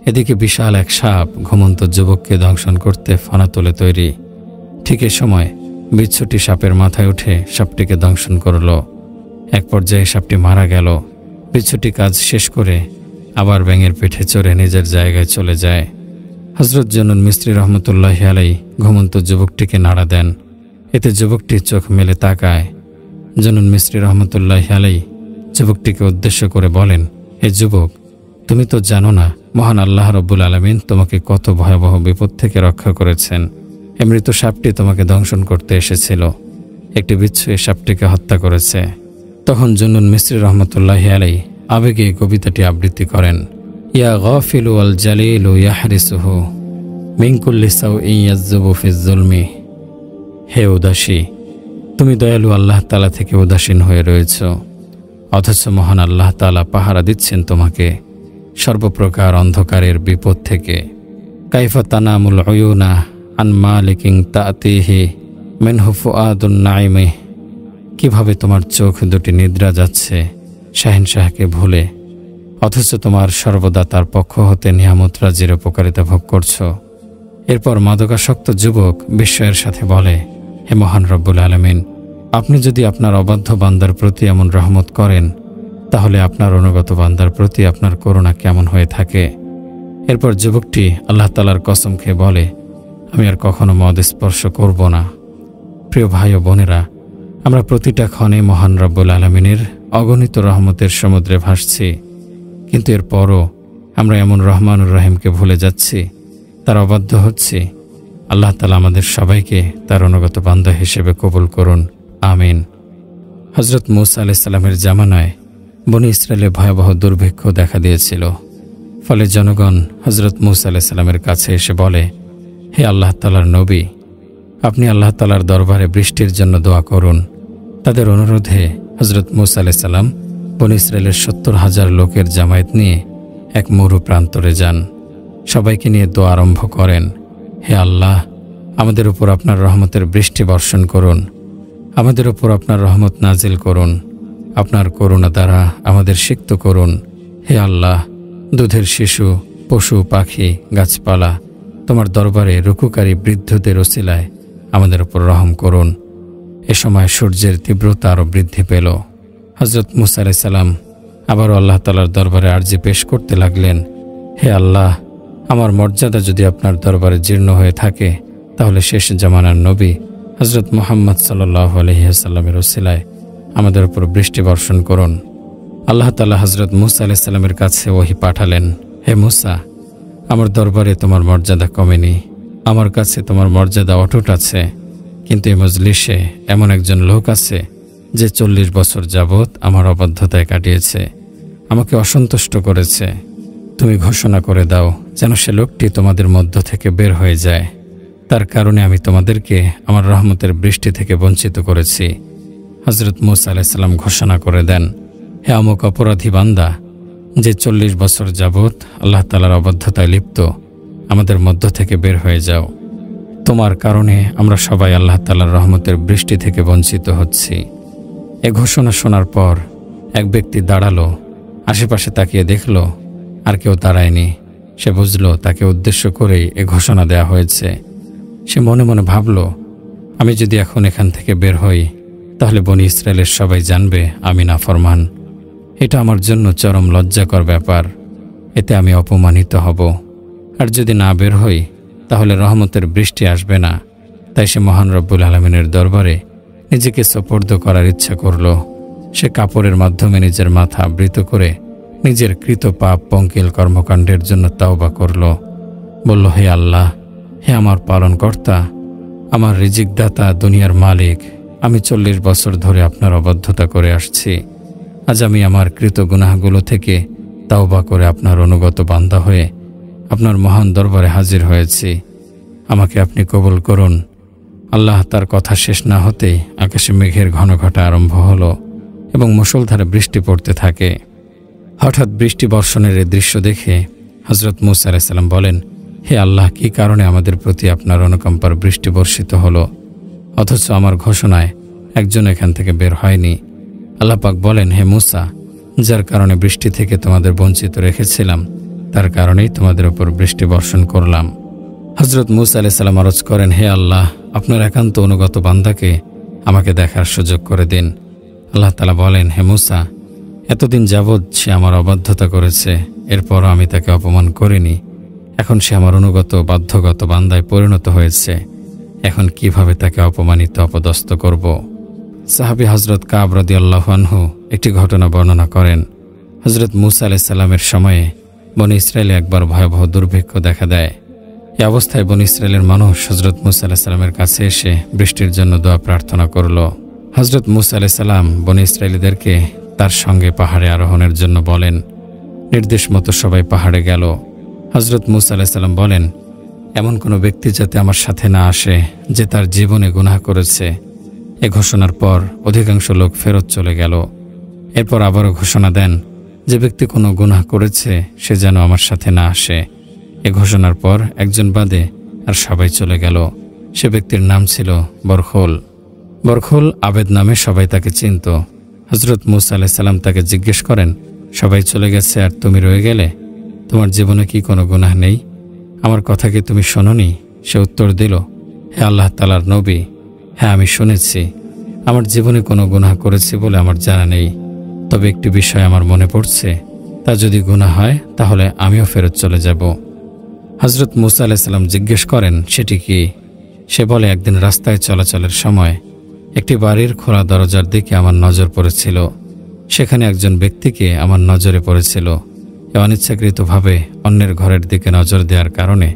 এদিকে বিশাল এক সাপ ঘুমন্ত যুবককে দংশন করতে ফনা তোলে তৈরি। ঠিক এ সময় বিচ্ছুটি সাপের মাথায় উঠে সাপটিকে দংশন করল। এক পর্যায়ে সাপটি মারা গেল। বিচ্ছুটি কাজ শেষ করে আবার ব্যাঙের পিঠে চড়ে নিজের জায়গায় চলে যায়। হযরত জুন্নুন মিসরি রহমতুল্লাহি আলাইহি ঘুমন্ত যুবকটিকে নাড়া দেন। এতে যুবকটি চোখ মেলে তাকায়। জুন্নুন মিসরি রহমতুল্লাহি আলাইহি যুবকটিকে উদ্দেশ্য করে বলেন, হে যুবক, তুমি তো জানো না মহান আল্লাহ রব্বুল আলামিন তোমাকে কত ভয়াবহ বিপদ থেকে রক্ষা করেছেন। এ মৃত সাপটি তোমাকে দংশন করতে এসেছিল। একটি বিচ্ছু এ সাপটিকে হত্যা করেছে। তখন জুন্নুন মিসরি রহমতুল্লাহি আলাইহি আবেগে কবিতাটি আবৃত্তি করেন। ইয়া গাফিলু আল জালিলু ইয়াহরিসুহু মিন কুল্লি সাউইন ইয়াযযুবু ফিজ যুলমি। হে উদাসী, তুমি দয়ালু আল্লাহ তাআলা থেকে উদাসীন হয়ে রয়েছ, অথচ মহান আল্লাহ তাআলা পাহারা দিচ্ছেন তোমাকে সর্বপ্রকার অন্ধকারের বিপদ থেকে। কাইফা তানামুল উয়ুনা আন মালিকিন তাতিহি মিনহু ফুআদুন নাইমি। কিভাবে তোমার চোখ দুটি নিদ্রা যাচ্ছে শাহেনশাহকে ভুলে, অথচ তোমার সর্বদা তার পক্ষ হতে নিয়ামত রাজির উপকারিতা ভোগ করছ। এরপর মাদকাসক্ত যুবক বিস্ময়ের সাথে বলে, হে মহান রব্বুল আলামিন, আপনি যদি আপনার অবাধ্য বান্দার প্রতি এমন রহমত করেন, তাহলে আপনার অনুগত বান্দার প্রতি আপনার করুণা কেমন হয়ে থাকে। এরপর যুবকটি আল্লাহ তাআলার কসম খেয়ে বলে, আমি আর কখনো মদ স্পর্শ করব না। প্রিয় ভাই ও বোনেরা, আমরা প্রতিটা ক্ষণে মহান রব্বুল আলামিনের অগণিত রহমতের সমুদ্রে ভাসছি, কিন্তু এরপরও আমরা এমন রহমানুর রহিমকে ভুলে যাচ্ছি, তার অবাধ্য হচ্ছি। আল্লাহ তাআলা আমাদের সবাইকে তার অনুগত বান্দা হিসেবে কবুল করুন, আমিন। হযরত মূসা আলাইহিস সালামের জামানায় বনী ইসরায়েলে ভয়াবহ দুর্ভিক্ষ দেখা দিয়েছিল। ফলে জনগণ হযরত মূসা আলাইহিস সালামের কাছে এসে বলে, হে আল্লাহ তাআলার নবী, আপনি আল্লাহ তাআলার দরবারে বৃষ্টির জন্য দোয়া করুন। তাদের অনুরোধে হযরত মূসা আলাইহিস সালাম বনী ইসরায়েলের ৭০,০০০ লোকের জামায়াত নিয়ে এক মরু প্রান্তরে যান। সবাইকে নিয়ে দোয়া আরম্ভ করেন, হে আল্লাহ, আমাদের উপর আপনার রহমতের বৃষ্টি বর্ষণ করুন, আমাদের উপর আপনার রহমত নাজিল করুন, আপনার করুণা দ্বারা আমাদের সিক্ত করুন। হে আল্লাহ, দুধের শিশু, পশু পাখি, গাছপালা তোমার দরবারে রুকুকারী বৃদ্ধদের ওসিলায় আমাদের উপর রহম করুন। এ সময় সূর্যের তীব্রতা আরও বৃদ্ধি পেল। হযরত মূসা আলাইহিস সালাম আবারও আল্লাহ তাআলার দরবারে আরজি পেশ করতে লাগলেন, হে আল্লাহ, আমার মর্যাদা যদি আপনার দরবারে জীর্ণ হয়ে থাকে, তাহলে শেষ জামানার নবী হযরত মুহাম্মদ সাল্লাল্লাহু আলাইহি ওয়াসাল্লামের ওসিলায় আমাদের উপর বৃষ্টি বর্ষণ করুন। আল্লাহ তাআলা হযরত মূসা আলাইহিস সালামের কাছে ওহী পাঠালেন, হে মূসা, আমার দরবারে তোমার মর্যাদা কমেনি, আমার কাছে তোমার মর্যাদা অটুট আছে। কিন্তু এই মজলিসে এমন একজন লোক আছে যে ৪০ বছর যাবৎ আমার অবাধ্যতায় কাটিয়েছে, আমাকে অসন্তুষ্ট করেছে। তুমি ঘোষণা করে দাও যেন সে লোকটি তোমাদের মধ্য থেকে বের হয়ে যায়। তার কারণে আমি তোমাদেরকে আমার রহমতের বৃষ্টি থেকে বঞ্চিত করেছি। হযরত মূসা আলাইহিস সালাম ঘোষণা করে দেন, হে অমুক অপরাধী বান্দা, যে ৪০ বছর যাবৎ আল্লাহ তাআলার অবাধ্যতায় লিপ্ত, আমাদের মধ্য থেকে বের হয়ে যাও। তোমার কারণে আমরা সবাই আল্লাহ তাআলার রহমতের বৃষ্টি থেকে বঞ্চিত হচ্ছি। এ ঘোষণা শোনার পর এক ব্যক্তি দাঁড়ালো, আশেপাশে তাকিয়ে দেখল আর কেউ দাঁড়ায়নি। সে বুঝল তাকে উদ্দেশ্য করেই এ ঘোষণা দেয়া হয়েছে। সে মনে মনে ভাবল, আমি যদি এখন এখান থেকে বের হই, তাহলে বনী ইসরায়েলের সবাই জানবে আমি নাফরমান। এটা আমার জন্য চরম লজ্জাকর ব্যাপার, এতে আমি অপমানিত হব। আর যদি না বের হই, তাহলে রহমতের বৃষ্টি আসবে না। তাই সে মহান রব্বুল আলামিনের দরবারে নিজেকে সোপর্দ করার ইচ্ছা করল। সে কাপড়ের মাধ্যমে নিজের মাথা আবৃত করে নিজের কৃত পাপ পঙ্কিল কর্মকাণ্ডের জন্য তাওবা করল। বলল, হে আল্লাহ, হে আমার পালনকর্তা, আমার রিজিকদাতা, দুনিয়ার মালিক, আমি 40 বছর ধরে আপনার অবাধ্যতা করে আসছি। আজ আমি আমার কৃত গুনাহগুলো থেকে তাওবা করে আপনার অনুগত বান্দা হয়ে আপনার মহান দরবারে হাজির হয়েছি। আমাকে আপনি কবুল করুন। আল্লাহ তার কথা শেষ না হতেই আকাশে মেঘের ঘনঘটা আরম্ভ হলো এবং মুষলধারে বৃষ্টি পড়তে থাকে। হঠাৎ বৃষ্টি বর্ষণের এই দৃশ্য দেখে হযরত মূসা আলাইহিস সালাম বলেন, হে আল্লাহ, কী কারণে আমাদের প্রতি আপনার অনুকম্পার বৃষ্টি বর্ষিত হলো, অথচ আমার ঘোষণায় একজন এখান থেকে বের হয়নি। আল্লাহ পাক বলেন, হে মূসা, যার কারণে বৃষ্টি থেকে তোমাদের বঞ্চিত রেখেছিলাম তার কারণেই তোমাদের উপর বৃষ্টি বর্ষণ করলাম। হযরত মূসা আলাইহিস সালাম আরজ করেন, হে আল্লাহ, আপনার একান্ত অনুগত বান্দাকে আমাকে দেখার সুযোগ করে দিন। আল্লাহ তাআলা বলেন, হে মূসা, এতদিন যাবৎ সে আমার অবাধ্যতা করেছে, এরপরও আমি তাকে অপমান করিনি। এখন সে আমার অনুগত বাধ্যগত বান্দায় পরিণত হয়েছে। এখন কিভাবে তাকে অপমানিত অপদস্থ করব? সাহাবী হযরত কাব রাদিয়াল্লাহু আনহু একটি ঘটনা বর্ণনা করেন। হযরত মূসা আলাইহিস সালামের সময়ে বনী ইসরায়েলে একবার ভয়াবহ দুর্ভিক্ষ দেখা দেয়। এই অবস্থায় বনী ইসরায়েলের মানুষ হযরত মূসা আলাইহিস সালামের কাছে এসে বৃষ্টির জন্য দোয়া প্রার্থনা করল। হযরত মূসা আলাইহিস সালাম বনী ইসরায়েলীদেরকে তার সঙ্গে পাহাড়ে আরোহণের জন্য বলেন। নির্দেশ মতো সবাই পাহাড়ে গেল। হযরত মূসা আলাইহিস সালাম বলেন, এমন কোনো ব্যক্তি যাতে আমার সাথে না আসে যে তার জীবনে গুনাহ করেছে। এ ঘোষণার পর অধিকাংশ লোক ফেরত চলে গেল। এরপর আবারও ঘোষণা দেন, যে ব্যক্তি কোনো গুনাহ করেছে সে যেন আমার সাথে না আসে। এ ঘোষণার পর একজন বাদে আর সবাই চলে গেল। সে ব্যক্তির নাম ছিল বরখুল। বরখুল আবেদ নামে সবাই তাকে চিনত। হযরত মূসা আলাইহিস সালাম তাকে জিজ্ঞেস করেন, সবাই চলে গেছে আর তুমি রয়ে গেলে? তোমার জীবনে কি কোনো গুনাহ নেই? আমার কথা কি তুমি শোনোনি? সে উত্তর দিল, হে আল্লাহ তাআলার নবী, হ্যাঁ আমি শুনেছি। আমার জীবনে কোনো গুনাহ করেছি বলে আমার জানা নেই। তবে একটি বিষয় আমার মনে পড়ছে, তা যদি গুনাহ হয় তাহলে আমিও ফেরত চলে যাব। হযরত মূসা আলাইহিস সালাম জিজ্ঞেস করেন, সেটি কি? সে বলে, একদিন রাস্তায় চলাচলের সময় একটি বাড়ির খোলা দরজার দিকে আমার নজর পড়েছিল। সেখানে একজন ব্যক্তিকে আমার নজরে পড়েছিল। এ অনিচ্ছাকৃতভাবে অন্যের ঘরের দিকে নজর দেওয়ার কারণে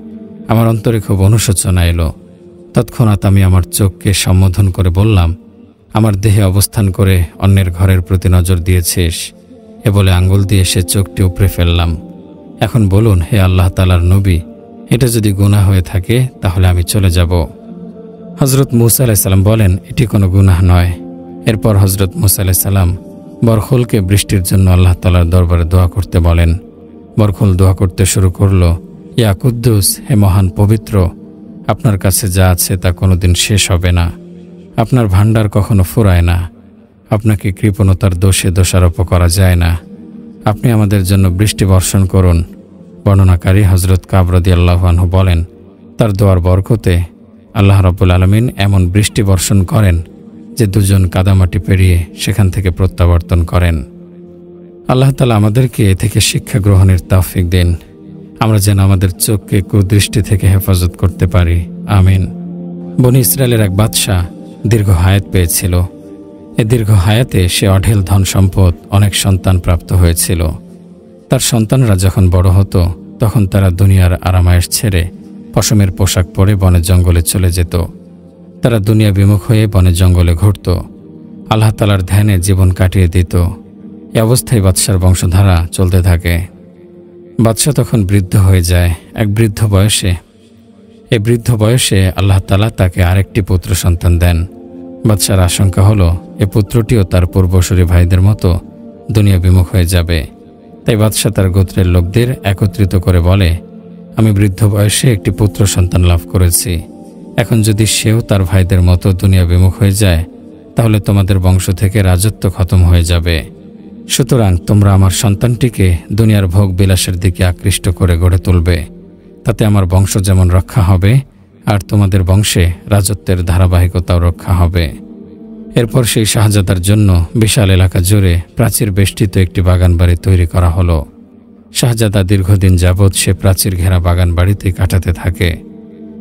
আমার অন্তরে খুব অনুশোচনা এলো। তৎক্ষণাৎ আমি আমার চোখকে সম্বোধন করে বললাম, আমার দেহে অবস্থান করে অন্যের ঘরের প্রতি নজর দিয়েছিস। এ বলে আঙ্গুল দিয়ে সে চোখটি উপড়ে ফেললাম। এখন বলুন, হে আল্লাহ তাআলার নবী, এটা যদি গুনাহ হয়ে থাকে তাহলে আমি চলে যাব। হযরত মূসা আলাইহিস সালাম বলেন, এটি কোনো গুনাহ নয়। এরপর হযরত মূসা আলাইহিস সালাম বরখুলকে বৃষ্টির জন্য আল্লাহ তাআলার দরবারে দোয়া করতে বলেন। বরখুল দোয়া করতে শুরু করল, ইয়া কুদ্দুস, হে মহান পবিত্র, আপনার কাছে যা আছে তা কোনোদিন শেষ হবে না। আপনার ভাণ্ডার কখনো ফুরায় না। আপনাকে কৃপণতার দোষে দোষারোপ করা যায় না। আপনি আমাদের জন্য বৃষ্টি বর্ষণ করুন। বর্ণনাকারী হযরত কাব রাদিয়াল্লাহু আনহু বলেন, তার দোয়ার বরকতে আল্লাহ রাব্বুল আলামিন এমন বৃষ্টি বর্ষণ করেন যে দুজন কাদামাটি পেরিয়ে সেখান থেকে প্রত্যাবর্তন করেন। আল্লাহ তাআলা আমাদেরকে এ থেকে শিক্ষা গ্রহণের তৌফিক দিন, আমরা যেন আমাদের চোখকে কুদৃষ্টি থেকে হেফাজত করতে পারি। আমিন। বনী ইসরায়েলের এক বাদশাহ দীর্ঘ হায়াত পেয়েছিল। এ দীর্ঘ হায়াতে সে অঢেল ধন সম্পদ, অনেক সন্তান প্রাপ্ত হয়েছিল। তার সন্তানরা যখন বড় হতো তখন তারা দুনিয়ার আরামায়েশ ছেড়ে পশমের পোশাক পরে বনে জঙ্গলে চলে যেত। তারা দুনিয়া বিমুখ হয়ে বনে জঙ্গলে ঘুরত, আল্লাহ তাআলার ধ্যানে জীবন কাটিয়ে দিত। এ অবস্থায় বাদশার বংশধারা চলতে থাকে। বাদশাহ তখন বৃদ্ধ হয়ে যায়। এক বৃদ্ধ বয়সে আল্লাহ তাআলা তাকে আরেকটি পুত্র সন্তান দেন। বাদশার আশঙ্কা হলো এ পুত্রটিও তার পূর্বসূরি ভাইদের মতো দুনিয়া বিমুখ হয়ে যাবে। তাই বাদশাহ তার গোত্রের লোকদের একত্রিত করে বলে, আমি বৃদ্ধ বয়সে একটি পুত্র সন্তান লাভ করেছি। এখন যদি সেও তার ভাইদের মতো দুনিয়া বিমুখ হয়ে যায় তাহলে তোমাদের বংশ থেকে রাজত্ব খতম হয়ে যাবে। সুতরাং তোমরা আমার সন্তানটিকে দুনিয়ার ভোগ বিলাসের দিকে আকৃষ্ট করে গড়ে তুলবে। তাতে আমার বংশ যেমন রক্ষা হবে আর তোমাদের বংশে রাজত্বের ধারাবাহিকতাও রক্ষা হবে। এরপর সেই শাহজাদার জন্য বিশাল এলাকা জুড়ে প্রাচীর বেষ্টিত একটি বাগান বাড়ি তৈরি করা হলো। শাহজাদা দীর্ঘদিন যাবৎ সে প্রাচীর ঘেরা বাগান বাড়িতেই কাটাতে থাকে।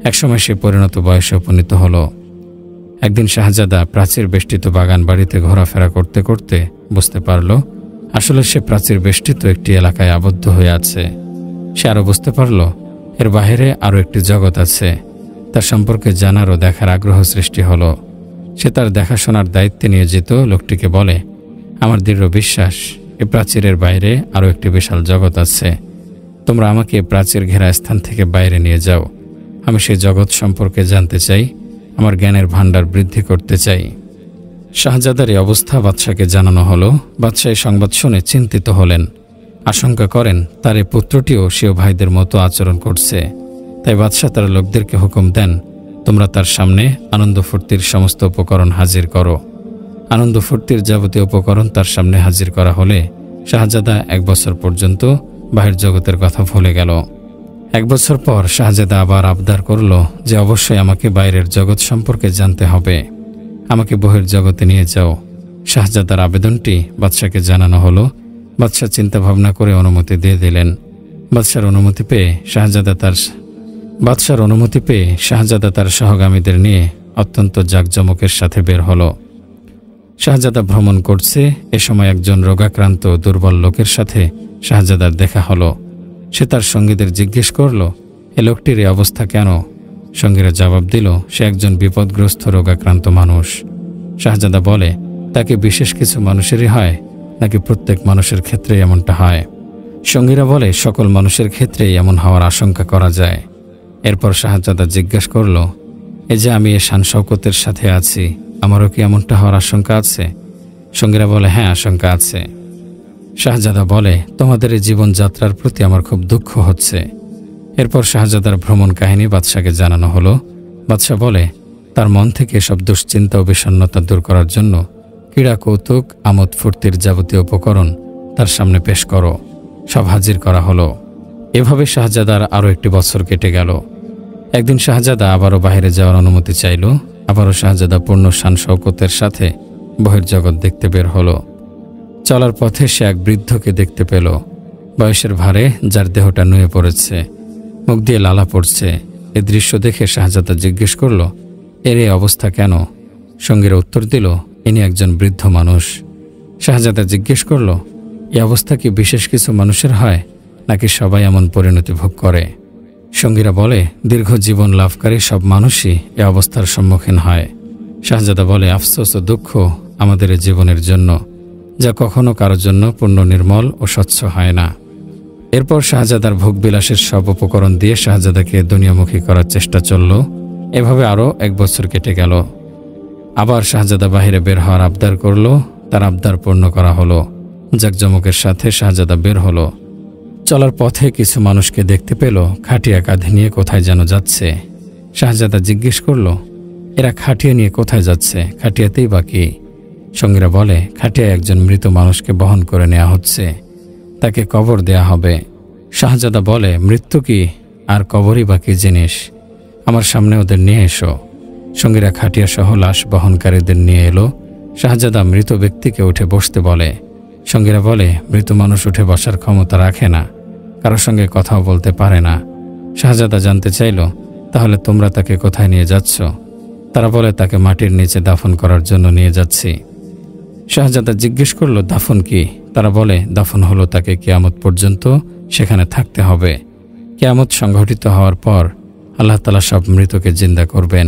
একসময় সে পরিণত বয়সে উপনীত হলো। একদিন শাহজাদা প্রাচীর বেষ্টিত বাগান বাড়িতে ঘোরাফেরা করতে করতে বুঝতে পারল আসলে সে প্রাচীর বেষ্টিত একটি এলাকায় আবদ্ধ হয়ে আছে। সে আরও বুঝতে পারল এর বাহিরে আরও একটি জগৎ আছে, তার সম্পর্কে জানার ও দেখার আগ্রহ সৃষ্টি হলো। সে তার দেখাশোনার দায়িত্বে নিয়োজিত লোকটিকে বলে, আমার দৃঢ় বিশ্বাস এ প্রাচীরের বাইরে আরও একটি বিশাল জগৎ আছে। তোমরা আমাকে প্রাচীর ঘেরা স্থান থেকে বাইরে নিয়ে যাও। আমি সেই জগৎ সম্পর্কে জানতে চাই, আমার জ্ঞানের ভাণ্ডার বৃদ্ধি করতে চাই। শাহজাদার এই অবস্থা বাদশাকে জানানো হলো। বাদশাহ এই সংবাদ শুনে চিন্তিত হলেন। আশঙ্কা করেন তার এই পুত্রটিও সেও ভাইদের মতো আচরণ করছে। তাই বাদশাহ তার লোকদেরকে হুকুম দেন, তোমরা তার সামনে আনন্দ ফুর্তির সমস্ত উপকরণ হাজির করো। আনন্দ ফুর্তির যাবতীয় উপকরণ তার সামনে হাজির করা হলে শাহজাদা 1 বছর পর্যন্ত বাহির জগতের কথা ভুলে গেল। 1 বছর পর শাহজাদা আবার আবদার করল যে অবশ্যই আমাকে বাইরের জগৎ সম্পর্কে জানতে হবে, আমাকে বহির জগতে নিয়ে যাও। শাহজাদার আবেদনটি বাদশাকে জানানো হলো। বাদশাহ চিন্তা ভাবনা করে অনুমতি দিয়ে দিলেন। বাদশার অনুমতি পেয়ে শাহজাদা তার সহগামীদের নিয়ে অত্যন্ত জাঁকজমকের সাথে বের হলো। শাহজাদা ভ্রমণ করছে। এ সময় একজন রোগাক্রান্ত দুর্বল লোকের সাথে শাহজাদার দেখা হলো। সে তার সঙ্গীদের জিজ্ঞেস করল, এ লোকটির এই অবস্থা কেন? সঙ্গীরা জবাব দিল, সে একজন বিপদগ্রস্ত রোগাক্রান্ত মানুষ। শাহজাদা বলে, তাকে বিশেষ কিছু মানুষেরই হয় নাকি প্রত্যেক মানুষের ক্ষেত্রে এমনটা হয়? সঙ্গীরা বলে, সকল মানুষের ক্ষেত্রেই এমন হওয়ার আশঙ্কা করা যায়। এরপর শাহজাদা জিজ্ঞেস করল, এই যে আমি এ শান শওকতের সাথে আছি, আমারও কি এমনটা হওয়ার আশঙ্কা আছে? সঙ্গীরা বলে, হ্যাঁ, আশঙ্কা আছে। শাহজাদা বলে, তোমাদের এই জীবনযাত্রার প্রতি আমার খুব দুঃখ হচ্ছে। এরপর শাহজাদার ভ্রমণ কাহিনী বাদশাকে জানানো হলো। বাদশাহ বলে, তার মন থেকে সব দুশ্চিন্তা ও বিষণ্ণতা দূর করার জন্য ক্রীড়া কৌতুক আমোদ ফুর্তির যাবতীয় উপকরণ তার সামনে পেশ করো। সব হাজির করা হলো। এভাবে শাহজাদার আরও 1 বছর কেটে গেল। একদিন শাহজাদা আবারও বাইরে যাওয়ার অনুমতি চাইল। আবারও শাহজাদা পূর্ণ শান শওকতের সাথে বহির্জগৎ দেখতে বের হলো। চলার পথে সে এক বৃদ্ধকে দেখতে পেল। বয়সের ভারে যার দেহটা নুয়ে পড়েছে, মুখ দিয়ে লালা পড়ছে। এ দৃশ্য দেখে শাহজাদা জিজ্ঞেস করল, এর এই অবস্থা কেন? সঙ্গীরা উত্তর দিল, ইনি একজন বৃদ্ধ মানুষ। শাহজাদা জিজ্ঞেস করল, এই অবস্থা কি বিশেষ কিছু মানুষের হয় নাকি সবাই এমন পরিণতি ভোগ করে? সঙ্গীরা বলে, দীর্ঘ জীবন লাভকারী সব মানুষই এ অবস্থার সম্মুখীন হয়। শাহজাদা বলে, আফসোস ও দুঃখ আমাদের এই জীবনের জন্য, যা কখনো কারোর জন্য পূর্ণ নির্মল ও স্বচ্ছ হয় না। এরপর শাহজাদার ভোগবিলাসের সব উপকরণ দিয়ে শাহজাদাকে দুনিয়ামুখী করার চেষ্টা চলল। এভাবে আরও 1 বছর কেটে গেল। আবার শাহজাদা বাহিরে বের হওয়ার আবদার করল। তার আবদার পূর্ণ করা হলো। জাঁকজমকের সাথে শাহজাদা বের হলো। চলার পথে কিছু মানুষকে দেখতে পেল খাটিয়া কাঁধে নিয়ে কোথায় যেন যাচ্ছে। শাহজাদা জিজ্ঞেস করল, এরা খাটিয়া নিয়ে কোথায় যাচ্ছে? খাটিয়াতেই বা কি? সঙ্গীরা বলে, খাটিয়ায় একজন মৃত মানুষকে বহন করে নেওয়া হচ্ছে, তাকে কবর দেয়া হবে। শাহজাদা বলে, মৃত্যু কি আর কবরই বা কি জিনিস? আমার সামনে ওদের নিয়ে এসো। সঙ্গীরা খাটিয়া সহ লাশ বহনকারীদের নিয়ে এলো। শাহজাদা মৃত ব্যক্তিকে উঠে বসতে বলে। সঙ্গীরা বলে, মৃত মানুষ উঠে বসার ক্ষমতা রাখে না, কারোর সঙ্গে কথাও বলতে পারে না। শাহজাদা জানতে চাইল, তাহলে তোমরা তাকে কোথায় নিয়ে যাচ্ছ? তারা বলে, তাকে মাটির নিচে দাফন করার জন্য নিয়ে যাচ্ছি। শাহজাদা জিজ্ঞেস করল, দাফন কি? তারা বলে, দাফন হলো তাকে কিয়ামত পর্যন্ত সেখানে থাকতে হবে। কিয়ামত সংঘটিত হওয়ার পর আল্লাহ তাআলা সব মৃতকে জিন্দা করবেন।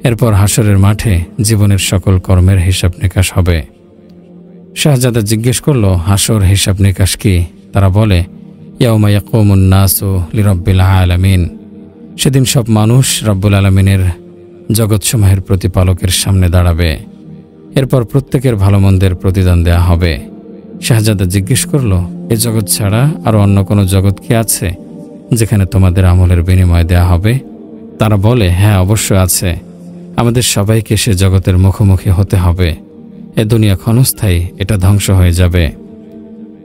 এরপর হাসরের মাঠে জীবনের সকল কর্মের হিসাব নিকাশ হবে। শাহজাদা জিজ্ঞেস করল, হাসর হিসাব নিকাশ কি? তারা বলে, ইয়াউমা ইয়াকুমুন নাসু লিরাব্বিল আলামিন। সেদিন সব মানুষ রব্বুল আলামিনের জগৎসমূহের প্রতিপালকের সামনে দাঁড়াবে। এরপর প্রত্যেকের ভালো মন্দের প্রতিদান দেয়া হবে। শাহজাদা জিজ্ঞেস করল, এ জগৎ ছাড়া আরও অন্য কোনো জগৎ কি আছে যেখানে তোমাদের আমলের বিনিময় দেয়া হবে? তারা বলে, হ্যাঁ, অবশ্যই আছে। আমাদের সবাইকে সে জগতের মুখোমুখি হতে হবে। এ দুনিয়া ক্ষণস্থায়ী, এটা ধ্বংস হয়ে যাবে।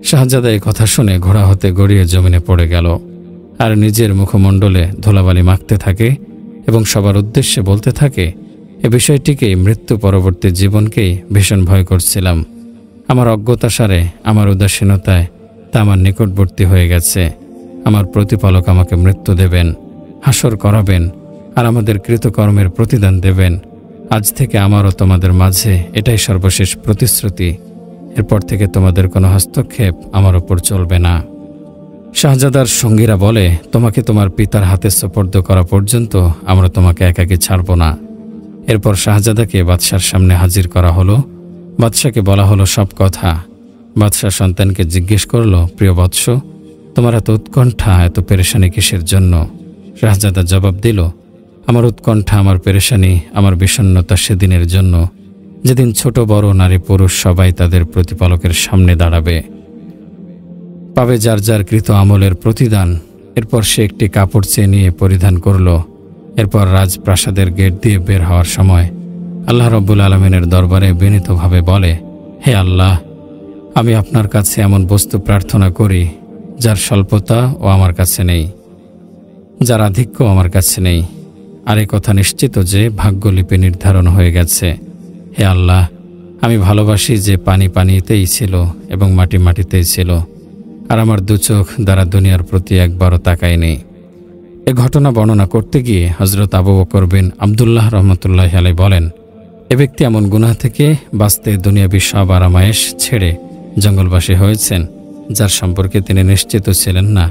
শাহজাদা এই কথা শুনে ঘোড়া হতে গড়িয়ে জমিনে পড়ে গেল আর নিজের মুখমণ্ডলে ধুলাবালি মাখতে থাকে এবং সবার উদ্দেশ্যে বলতে থাকে, এ বিষয়টিকেই মৃত্যু পরবর্তী জীবনকেই ভীষণ ভয় করছিলাম। আমার অজ্ঞতাসারে, আমার উদাসীনতায় তা আমার নিকটবর্তী হয়ে গেছে। আমার প্রতিপালক আমাকে মৃত্যু দেবেন, হাসর করাবেন আর আমাদের কৃতকর্মের প্রতিদান দেবেন। আজ থেকে আমারও তোমাদের মাঝে এটাই সর্বশেষ প্রতিশ্রুতি। এরপর থেকে তোমাদের কোনো হস্তক্ষেপ আমার ওপর চলবে না। শাহজাদার সঙ্গীরা বলে, তোমাকে তোমার পিতার হাতে সোপর্দ করা পর্যন্ত আমরা তোমাকে একাকী ছাড়ব না। এরপর শাহজাদাকে বাদশার সামনে হাজির করা হলো। বাদশাকে বলা হলো সব কথা। বাদশাহ সন্তানকে জিজ্ঞেস করল, প্রিয় বৎস, তোমার এত উৎকণ্ঠা, এত পেরেশানি কিসের জন্য? শাহজাদা জবাব দিল, আমার উৎকণ্ঠা, আমার পেরেশানি, আমার বিষণ্ণতা সেদিনের জন্য যেদিন ছোট বড় নারী পুরুষ সবাই তাদের প্রতিপালকের সামনে দাঁড়াবে, পাবে যার যার কৃত আমলের প্রতিদান। এরপর সে একটি কাপড় চেয়ে নিয়ে পরিধান করল। এরপর রাজপ্রাসাদের গেট দিয়ে বের হওয়ার সময় আল্লাহ রব্বুল আলমিনের দরবারে বিনীতভাবে বলে, হে আল্লাহ, আমি আপনার কাছে এমন বস্তু প্রার্থনা করি যার স্বল্পতা ও আমার কাছে নেই, যার আধিক্য আমার কাছে নেই। আর এই কথা নিশ্চিত যে ভাগ্যলিপি নির্ধারণ হয়ে গেছে। হে আল্লাহ, আমি ভালোবাসি যে পানি পানিতেই ছিল এবং মাটি মাটিতেই ছিল, আর আমার দু চোখ দ্বারা দুনিয়ার প্রতি একবারও তাকায়নি। এ ঘটনা বর্ণনা করতে গিয়ে হজরত আবু বকর বিন আবদুল্লাহ রহমতুল্লাহ আলাই বলেন, এ ব্যক্তি এমন গুনাহ থেকে বাঁচতে দুনিয়াবী সব আরামায়েশ ছেড়ে জঙ্গলবাসী হয়েছেন, যার সম্পর্কে তিনি নিশ্চিত ছিলেন না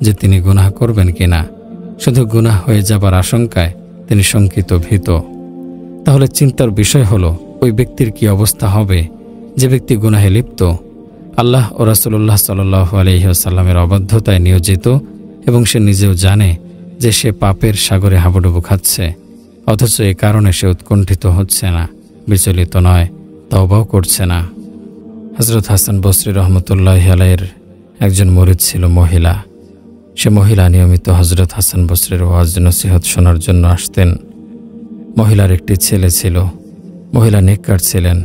যে তিনি গুনাহ করবেন কিনা। শুধু গুনাহ হয়ে যাবার আশঙ্কায় তিনি শঙ্কিত, ভীত। তাহলে চিন্তার বিষয় হলো, ওই ব্যক্তির কি অবস্থা হবে যে ব্যক্তি গুনাহে লিপ্ত, আল্লাহ ও রাসূলুল্লাহ সাল্লাল্লাহু আলাইহি ওয়াসাল্লামের অবাধ্যতায় নিয়োজিত, এবং সে নিজেও জানে যে সে পাপের সাগরে হাবুডুবু খাচ্ছে, অথচ এ কারণে সে উৎকণ্ঠিত হচ্ছে না, বিচলিত নয়, তওবাও করছে না। হযরত হাসান বসরি রহমতুল্লাহি আলাইহির একজন মুরিদ ছিল মহিলা। সে মহিলা নিয়মিত হযরত হাসান বসরির ওয়াজ নসিহত শোনার জন্য আসতেন। মহিলার একটি ছেলে ছিল। মহিলা নেককার ছিলেন।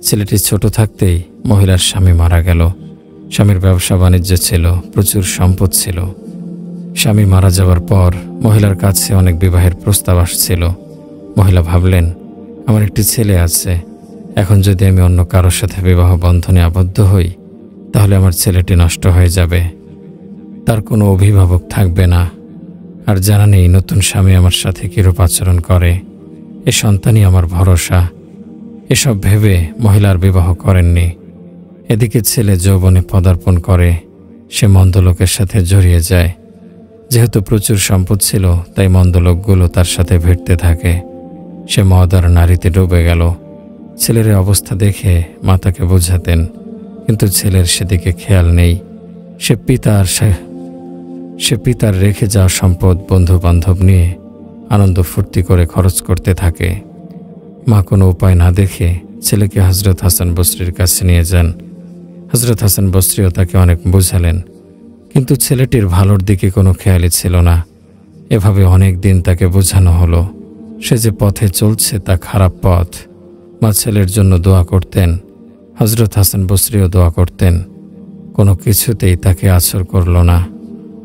ছেলেটি ছোট থাকতেই মহিলার স্বামী মারা গেল। স্বামীর ব্যবসা বাণিজ্য ছিল, প্রচুর সম্পদ ছিল। স্বামী মারা যাওয়ার পর মহিলার কাছে অনেক বিবাহের প্রস্তাব আসছিল। মহিলা ভাবলেন, আমার একটি ছেলে আছে, এখন যদি আমি অন্য কারোর সাথে বিবাহ বন্ধনে আবদ্ধ হই তাহলে আমার ছেলেটি নষ্ট হয়ে যাবে, তার কোনো অভিভাবক থাকবে না, আর জানা নেই নতুন স্বামী আমার সাথে কিরূপ আচরণ করে, এ সন্তানই আমার ভরসা। এসব ভেবে মহিলার বিবাহ করেননি। এদিকে ছেলে যৌবনে পদার্পণ করে, সে মন্দলোকের সাথে জড়িয়ে যায়। যেহেতু প্রচুর সম্পদ ছিল, তাই মন্দলোকগুলো তার সাথে ভিড়তে থাকে। সে মদ আর নারীতে ডুবে গেল। ছেলের অবস্থা দেখে মা তাকে বোঝাতেন, কিন্তু ছেলের সেদিকে খেয়াল নেই। সে পিতার রেখে যাওয়া সম্পদ বন্ধু বান্ধব নিয়ে আনন্দ ফুর্তি করে খরচ করতে থাকে। মা কোনো উপায় না দেখে ছেলেকে হযরত হাসান বসরির কাছে নিয়ে যান। হযরত হাসান বসরিও তাকে অনেক বোঝালেন, কিন্তু ছেলেটির ভালোর দিকে কোনো খেয়ালই ছিল না। এভাবে অনেক দিন তাকে বোঝানো হলো, সে যে পথে চলছে তা খারাপ পথ। মা ছেলের জন্য দোয়া করতেন, হযরত হাসান বসরিও দোয়া করতেন। কোনো কিছুতেই তাকে আছর করল না।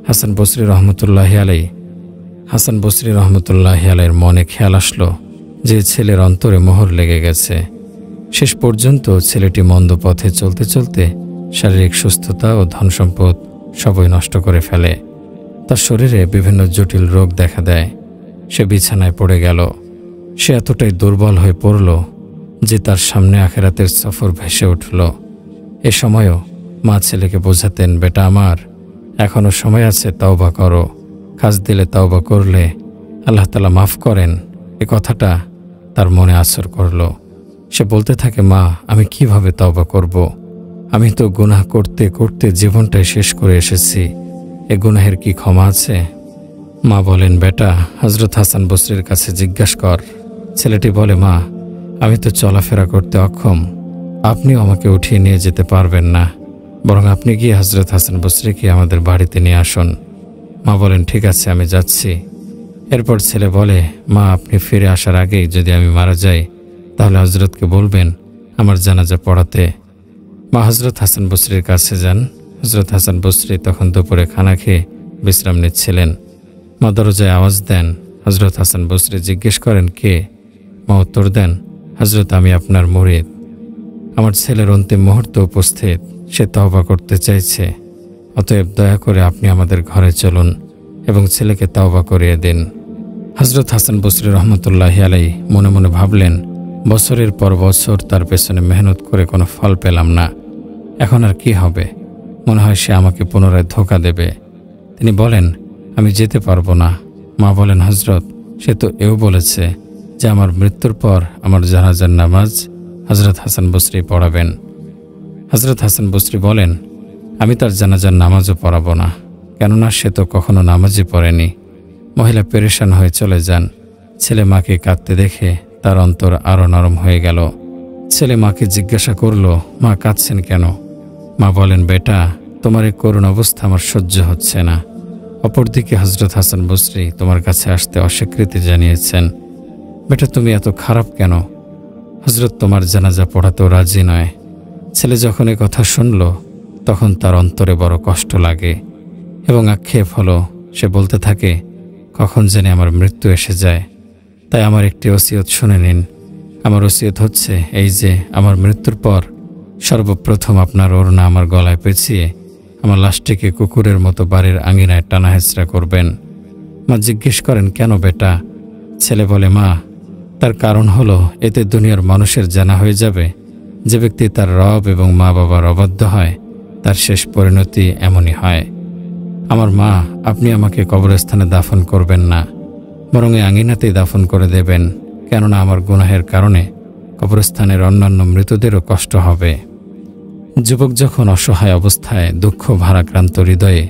হাসান বসরি রহমতুল্লাহি আলাইহির মনে খেয়াল আসলো যে ছেলের অন্তরে মোহর লেগে গেছে। শেষ পর্যন্ত ছেলেটি মন্দ পথে চলতে চলতে শারীরিক সুস্থতা ও ধনসম্পদ সবই নষ্ট করে ফেলে। তার শরীরে বিভিন্ন জটিল রোগ দেখা দেয়। সে বিছানায় পড়ে গেল। সে এতটাই দুর্বল হয়ে পড়ল যে তার সামনে আখিরাতের সফর ভেসে উঠল। এ সময়ও মা ছেলেকে বোঝাতেন, বেটা আমার, এখনো সময় আছে, তওবা করো। কাজ দিলে তওবা করলে আল্লাহ তাআলা মাফ করেন। এ কথাটা তার মনে আছর করল। সে বলতে থাকে, মা, আমি কিভাবে তওবা করব? আমি তো গুনাহ করতে করতে জীবনটাই শেষ করে এসেছি। এ গুনাহের কি ক্ষমা আছে? মা বলেন, বেটা, হযরত হাসান বসরির কাছে জিজ্ঞাসা কর। ছেলেটি বলে, মা, আমি তো চলাফেরা করতে অক্ষম, আপনিও আমাকে উঠিয়ে নিয়ে যেতে পারবেন না, বরং আপনি গিয়ে হযরত হাসান বসরিকে আমাদের বাড়িতে নিয়ে আসুন। মা বলেন, ঠিক আছে, আমি যাচ্ছি। এরপর ছেলে বলে, মা, আপনি ফিরে আসার আগেই যদি আমি মারা যাই তাহলে হযরতকে বলবেন আমার জানাজা পড়াতে। মা হযরত হাসান বসরির কাছে যান। হযরত হাসান বসরি তখন দুপুরে খানা খেয়ে বিশ্রাম নিচ্ছিলেন। মা দরজায় আওয়াজ দেন। হযরত হাসান বসরি জিজ্ঞেস করেন, কে? মা উত্তর দেন, হযরত, আমি আপনার মুরিদ। আমার ছেলের অন্তিম মুহূর্তে উপস্থিত, সে তওবা করতে চাইছে, অতএব দয়া করে আপনি আমাদের ঘরে চলুন এবং ছেলেকে তওবা করিয়ে দিন। হযরত হাসান বসরি রহমতুল্লাহি আলাইহি মনে মনে ভাবলেন, বছরের পর বছর তার পেছনে মেহনত করে কোনো ফল পেলাম না, এখন আর কি হবে? মনে হয় সে আমাকে পুনরায় ধোঁকা দেবে। তিনি বলেন, আমি যেতে পারবো না। মা বলেন, হজরত, সে তো এও বলেছে যে আমার মৃত্যুর পর আমার জানাজার নামাজ হজরত হাসান বসরি পড়াবেন। হজরত হাসান বসরি বলেন, আমি তার জানাজার নামাজও পড়াবো না, কেননা সে তো কখনো নামাজই পড়েনি। মহিলা পেরেশান হয়ে চলে যান। ছেলে মাকে কাঁদতে দেখে তার অন্তর আরও নরম হয়ে গেল। ছেলে মাকে জিজ্ঞাসা করল, মা কাঁদছেন কেন? মা বলেন, বেটা, তোমার এই করুণ অবস্থা আমার সহ্য হচ্ছে না। অপরদিকে হজরত হাসান বসরি তোমার কাছে আসতে অস্বীকৃতি জানিয়েছেন। বেটা, তুমি এত খারাপ কেন? হজরত তোমার জানাজা পড়াতেও রাজি নয়। ছেলে যখন এ কথা শুনল তখন তার অন্তরে বড় কষ্ট লাগে এবং আক্ষেপ হলো। সে বলতে থাকে, কখন জানি আমার মৃত্যু এসে যায়। তাই আমার একটি ওসিয়ত শুনে নিন। আমার ওসিয়ত হচ্ছে এই যে, আমার মৃত্যুর পর সর্বপ্রথম আপনার ওড়না আমার গলায় পেঁচিয়ে আমার লাশটিকে কুকুরের মতো বাড়ির আঙিনায় টানা হেঁচড়া করবেন। মা জিজ্ঞেস করেন, কেন বেটা? ছেলে বলে, মা, তার কারণ হলো এতে দুনিয়ার মানুষের জানা হয়ে যাবে যে ব্যক্তি তার রব এবং মা বাবার অবাধ্য হয় তার শেষ পরিণতি এমনই হয়। আমার মা, আপনি আমাকে কবরস্থানে দাফন করবেন না, বরং এই আঙিনাতেই দাফন করে দেবেন, কেননা আমার গুনাহের কারণে কবরস্থানের অন্যান্য মৃতদেরও কষ্ট হবে। যুবক যখন অসহায় অবস্থায় দুঃখ ভারাক্রান্ত হৃদয়ে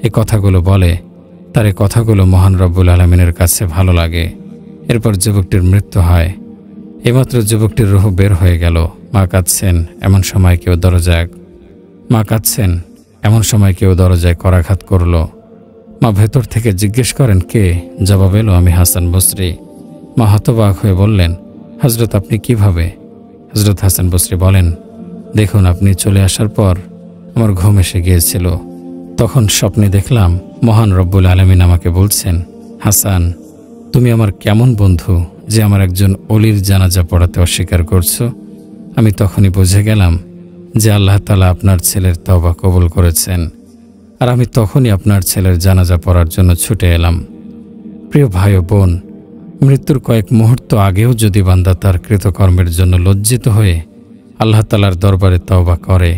এ কথাগুলো বলে, তার এ কথাগুলো মহান রব্বুল আলামিনের কাছে ভালো লাগে। এরপর যুবকটির মৃত্যু হয়। এইমাত্র যুবকটির রূহ বের হয়ে গেল। মা কাঁদছেন, এমন সময় কেউ দরজায় করাঘাত করল। মা ভেতর থেকে জিজ্ঞেস করেন, কে? জবাব এলো, আমি হাসান বসরি। মা হতবাক হয়ে বললেন, হজরত, আপনি কিভাবে? হজরত হাসান বসরি বলেন, দেখুন, আপনি চলে আসার পর আমার ঘুম এসে গিয়েছিল। তখন স্বপ্নে দেখলাম মহান রব্বুল আলামিন আমাকে বলছেন, হাসান, তুমি আমার কেমন বন্ধু যে আমার একজন অলির জানাজা পড়াতে অস্বীকার করছো? আমি তখনই বুঝে গেলাম যে আল্লাহ তাআলা আপনার ছেলের তওবা কবুল করেছেন, আর আমি তখনই আপনার ছেলের জানাজা পড়ার জন্য ছুটে এলাম। প্রিয় ভাই ও বোন, মৃত্যুর কয়েক মুহূর্ত আগেও যদি বান্দা তার কৃতকর্মের জন্য লজ্জিত হয়ে আল্লাহ তাআলার দরবারে তওবা করে,